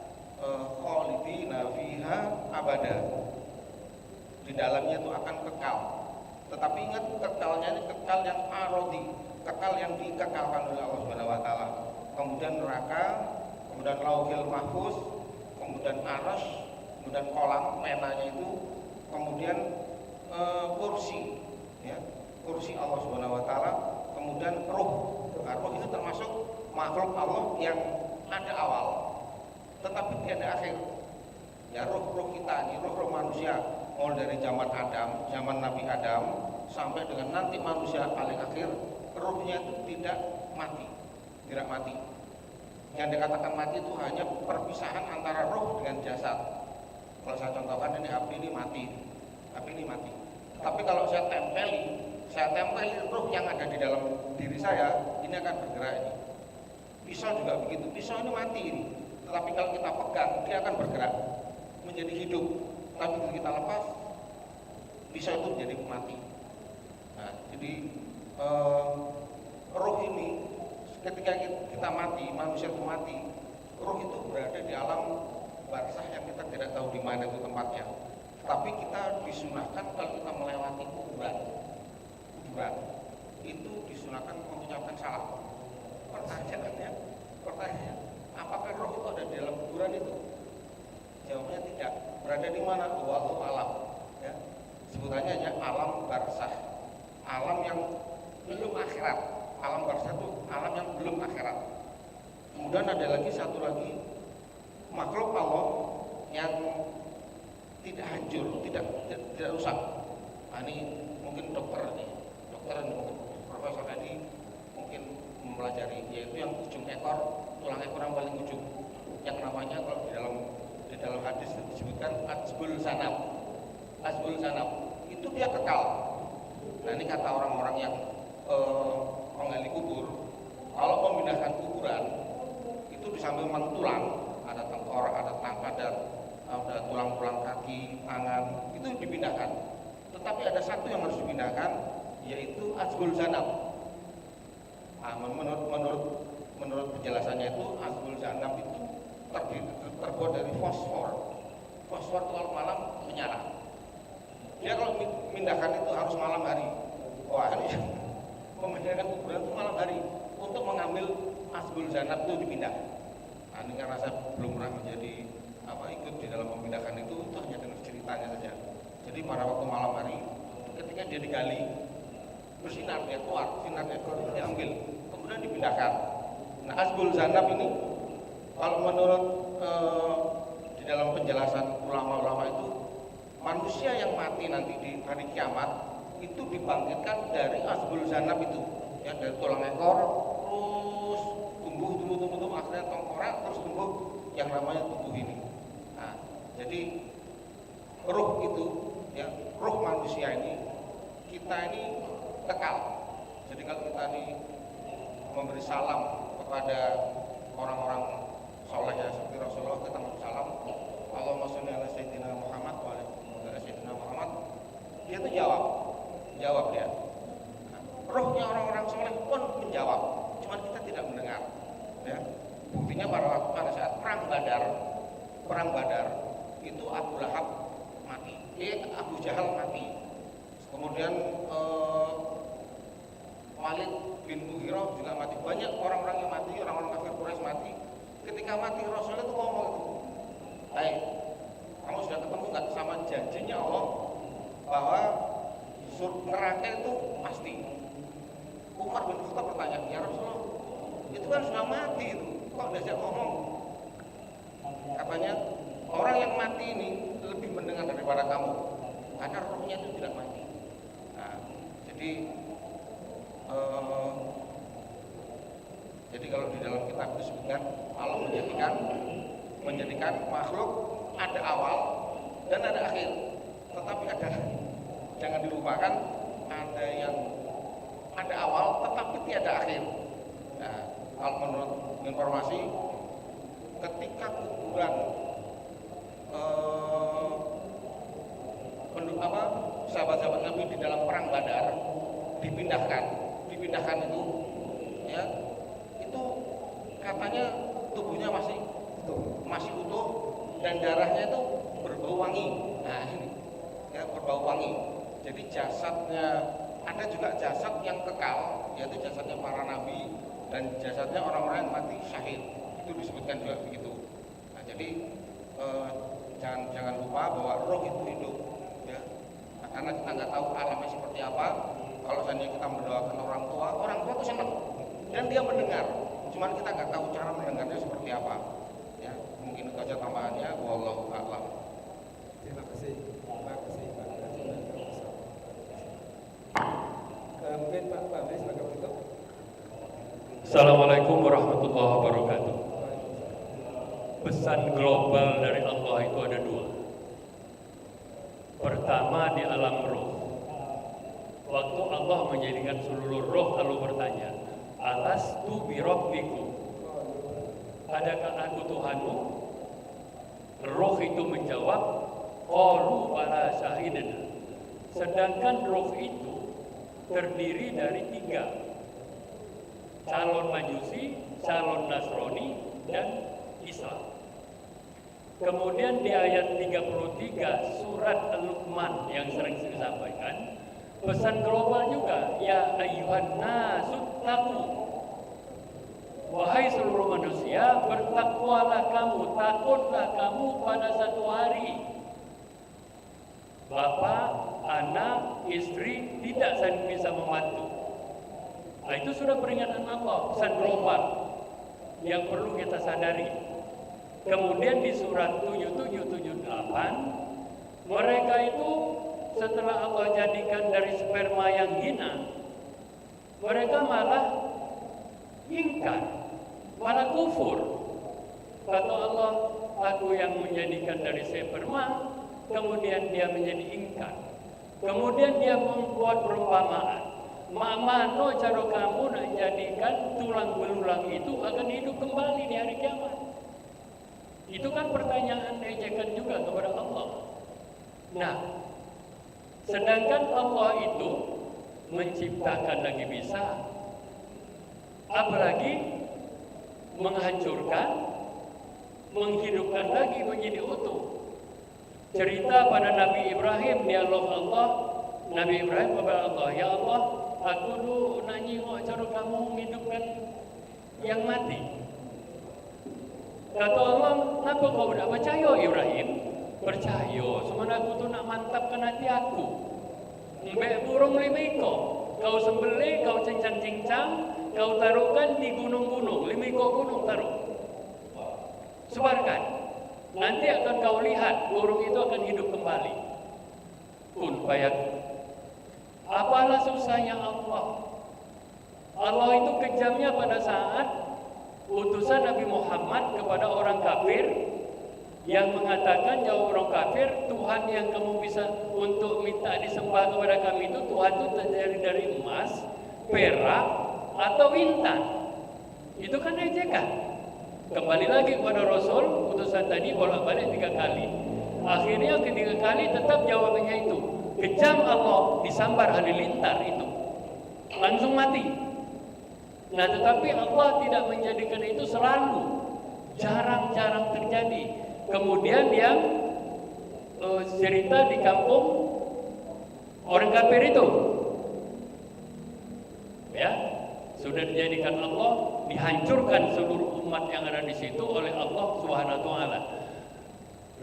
[SPEAKER 4] khalidina fiha abada. Di dalamnya itu akan kekal. Tetapi ingat, kekalnya ini kekal yang arodi, kekal yang dikekalkan oleh Allah Subhanahu wa taala. Kemudian neraka, kemudian lauhil mahfuz, kemudian arasy, kemudian kolam penanya itu, kemudian kursi ya, kursi Allah Subhanahu wa taala, kemudian ruh. Nah, ruh itu termasuk makhluk Allah yang ada awal tetapi tiada akhir. Ya, roh kita ini, roh manusia, mulai dari zaman Adam, zaman Nabi Adam sampai dengan nanti manusia paling akhir, rohnya itu tidak mati. Yang dikatakan mati itu hanya perpisahan antara roh dengan jasad. Kalau saya contohkan ini HP ini mati. Tapi kalau saya tempeli roh yang ada di dalam diri saya, ini akan bergerak ini. Pisau juga begitu, pisau ini mati ini. Tetapi kalau kita pegang, dia akan bergerak menjadi hidup. Tapi kalau kita lepas, pisau itu menjadi mati. Nah, jadi roh ini ketika kita mati, manusia itu mati, roh itu berada di alam barzah yang kita tidak tahu di mana itu tempatnya. Tapi kita disunahkan kalau kita melewati kuburan itu disunahkan mengucapkan salam. Pertanyaannya, apakah roh itu ada di dalam kuburan itu? Jawabnya tidak. Berada di mana? Wallahu alam. Ya. Sebutannya hanya alam barzah, alam yang belum akhirat. Alam barzah itu alam yang belum akhirat. Kemudian ada lagi satu lagi makhluk Allah yang tidak hancur, tidak rusak. Nah, ini mungkin dokter nih, Profesor Edi ekor, tulang ekor yang paling ujung, yang namanya kalau di dalam hadis disebutkan asbul sanab. Asbul sanab itu dia kekal. Nah ini kata orang-orang yang menggali kubur, kalau memindahkan kuburan itu di samping tulang, ada tengkorak, ada tangka, ada tulang-tulang kaki, tangan, itu dipindahkan. Tetapi ada satu yang harus dipindahkan, yaitu asbul zanab. Nah, menurut penjelasannya itu asbul zanab itu terbuat dari fosfor. Fosfor itu kalau malam menyala. Dia kalau memindahkan itu harus malam hari. Wah ini memindahkan kuburan itu malam hari untuk mengambil asbul zanab itu dipindah. Nah, ini karena saya belum pernah menjadi ikut di dalam memindahkan itu hanya dengar ceritanya saja. Jadi pada waktu malam hari ketika dia digali bersinar, dia keluar sinarnya diambil kemudian dipindahkan. Nah asbul zanab ini kalau menurut di dalam penjelasan ulama-ulama itu manusia yang mati nanti di hari kiamat itu dibangkitkan dari asbul zanab itu, ya dari tulang ekor terus tumbuh akhirnya tengkorak terus tumbuh yang namanya tubuh ini. Nah, jadi ruh itu, ya ruh manusia ini kita ini kekal. Jadi kalau kita ini memberi salam kepada orang-orang soleh ya seperti Rasulullah, kita memberi salam, Allahumma sholli ala sayyidina Muhammad wa ala sayyidina Muhammad, dia itu jawab dia. Nah, rohnya orang-orang soleh pun menjawab, cuman kita tidak mendengar. Ya. Buktinya pada saat perang Badar itu Abu Lahab mati, Abu Jahal mati, kemudian Walid bin Mughirah juga mati, banyak orang-orang yang mati, orang-orang kafir Quraisy mati. Ketika mati Rasulullah itu ngomong itu, baik, kamu sudah ketemu nggak sama janjinya Allah bahwa neraka itu pasti? Umar bin Khattab bertanya, ya Rasulullah, itu kan sudah mati itu, kok diajak ngomong? Katanya orang yang mati ini lebih mendengar daripada kamu, karena rohnya itu tidak mati. Nah, jadi kalau di dalam kitab itu disebutkan Allah menjadikan makhluk ada awal dan ada akhir, tetapi jangan dilupakan ada yang ada awal tetapi tiada akhir. Nah, kalau menurut informasi ketika kuburan sahabat-sahabat Nabi di dalam perang Badar dipindahkan itu, ya itu katanya tubuhnya masih utuh dan darahnya itu berbau wangi. Nah ini ya berbau wangi. Jadi jasadnya ada juga jasad yang kekal, yaitu jasadnya para nabi dan jasadnya orang-orang yang mati syahid, itu disebutkan juga begitu. Nah jadi jangan lupa bahwa roh itu hidup, ya. Nah, karena kita nggak tahu alamnya seperti apa. Kalau seandainya kita mendoakan orang tua itu senang dan dia mendengar, cuman kita nggak tahu cara mendengarnya seperti apa. Ya mungkin itu aja tambahannya. Wallahu a'lam.
[SPEAKER 3] Terima kasih Pak mungkin Pak Amri sebagai penutup.
[SPEAKER 7] Assalamualaikum warahmatullahi wabarakatuh. Pesan global dari Allah itu ada dua. Pertama di alam roh. Waktu Allah menjadikan seluruh roh lalu bertanya, alastu bi rabbikum? Adakah aku Tuhanmu? Roh itu menjawab, qalu bala syahidna. Sedangkan roh itu terdiri dari tiga, calon Majusi, calon Nasrani, dan Islam. Kemudian di ayat 33 surat Al-Luqman yang sering saya sampaikan, pesan global juga, ya ayyuhan nasu taqu. Wahai seluruh manusia, bertakwalah kamu, takutlah kamu pada satu hari. Bapak, anak, istri tidak saling bisa membantu. Nah, itu sudah peringatan Allah, pesan global yang perlu kita sadari. Kemudian di surat 7778, mereka itu setelah Allah jadikan dari sperma yang hina, mereka malah ingkar malah kufur. Kata Allah, aku yang menjadikan dari sperma, kemudian dia menjadi ingkar. Kemudian dia membuat perumpamaan. Mano cara kamu nak jadikan tulang belulang itu akan hidup kembali di hari kiamat. Itu kan pertanyaan ejekan juga kepada Allah. Nah, sedangkan Allah itu menciptakan lagi bisa, apalagi menghancurkan, menghidupkan lagi menjadi utuh. Cerita pada Nabi Ibrahim, dialog Allah, Nabi Ibrahim kepada Allah, ya Allah, aku dulu nanyingok cara kamu menghidupkan yang mati. Kata Allah, kenapa kau tidak percaya Ibrahim? Percaya, sebenarnya aku tu nak mantapkan hati aku. Mbak burung 5 ekor, kau sembelih, kau cincang-cincang, kau taruhkan di gunung-gunung, 5 ekor gunung taruh. Sebarkan. Nanti akan kau lihat burung itu akan hidup kembali. Kun fayakun. Apalah susahnya Allah. Allah itu kejamnya pada saat utusan Nabi Muhammad kepada orang kafir yang mengatakan jauh orang kafir, Tuhan yang kamu bisa untuk minta disembah kepada kami itu Tuhan itu terdiri dari emas, perak, atau intan. Itu kan ejekan. Kembali lagi kepada Rasul, utusan tadi bolak-balik 3 kali. Akhirnya ketiga kali tetap jawabannya itu. Kejam Allah, disambar halilintar itu. Langsung mati. Nah, tetapi Allah tidak menjadikan itu selalu. Jarang-jarang terjadi. Kemudian yang cerita di kampung orang kafir itu. Ya, sudah dijadikan Allah, dihancurkan seluruh umat yang ada di situ oleh Allah Subhanahu wa taala.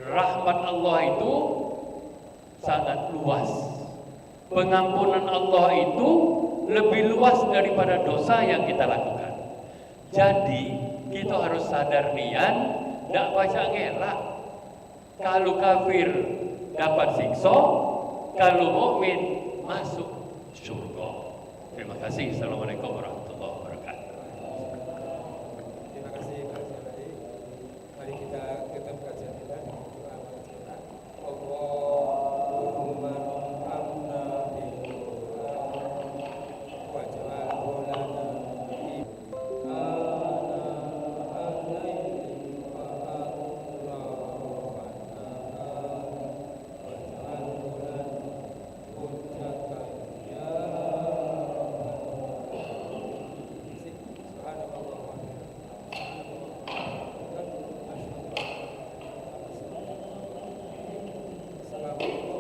[SPEAKER 7] Rahmat Allah itu sangat luas. Pengampunan Allah itu lebih luas daripada dosa yang kita lakukan. Jadi kita harus sadar nian, tidak baca ngelak. Kalau kafir dapat siksa, kalau mukmin masuk surga. Terima kasih. Assalamualaikum warahmatullahi wabarakatuh.
[SPEAKER 3] Terima kasih Pak Jalali. Mari kita tutup kajian kita dengan doa kita. Allahumma arhamna bil Qur'an waj'alhu lana Assalamualaikum.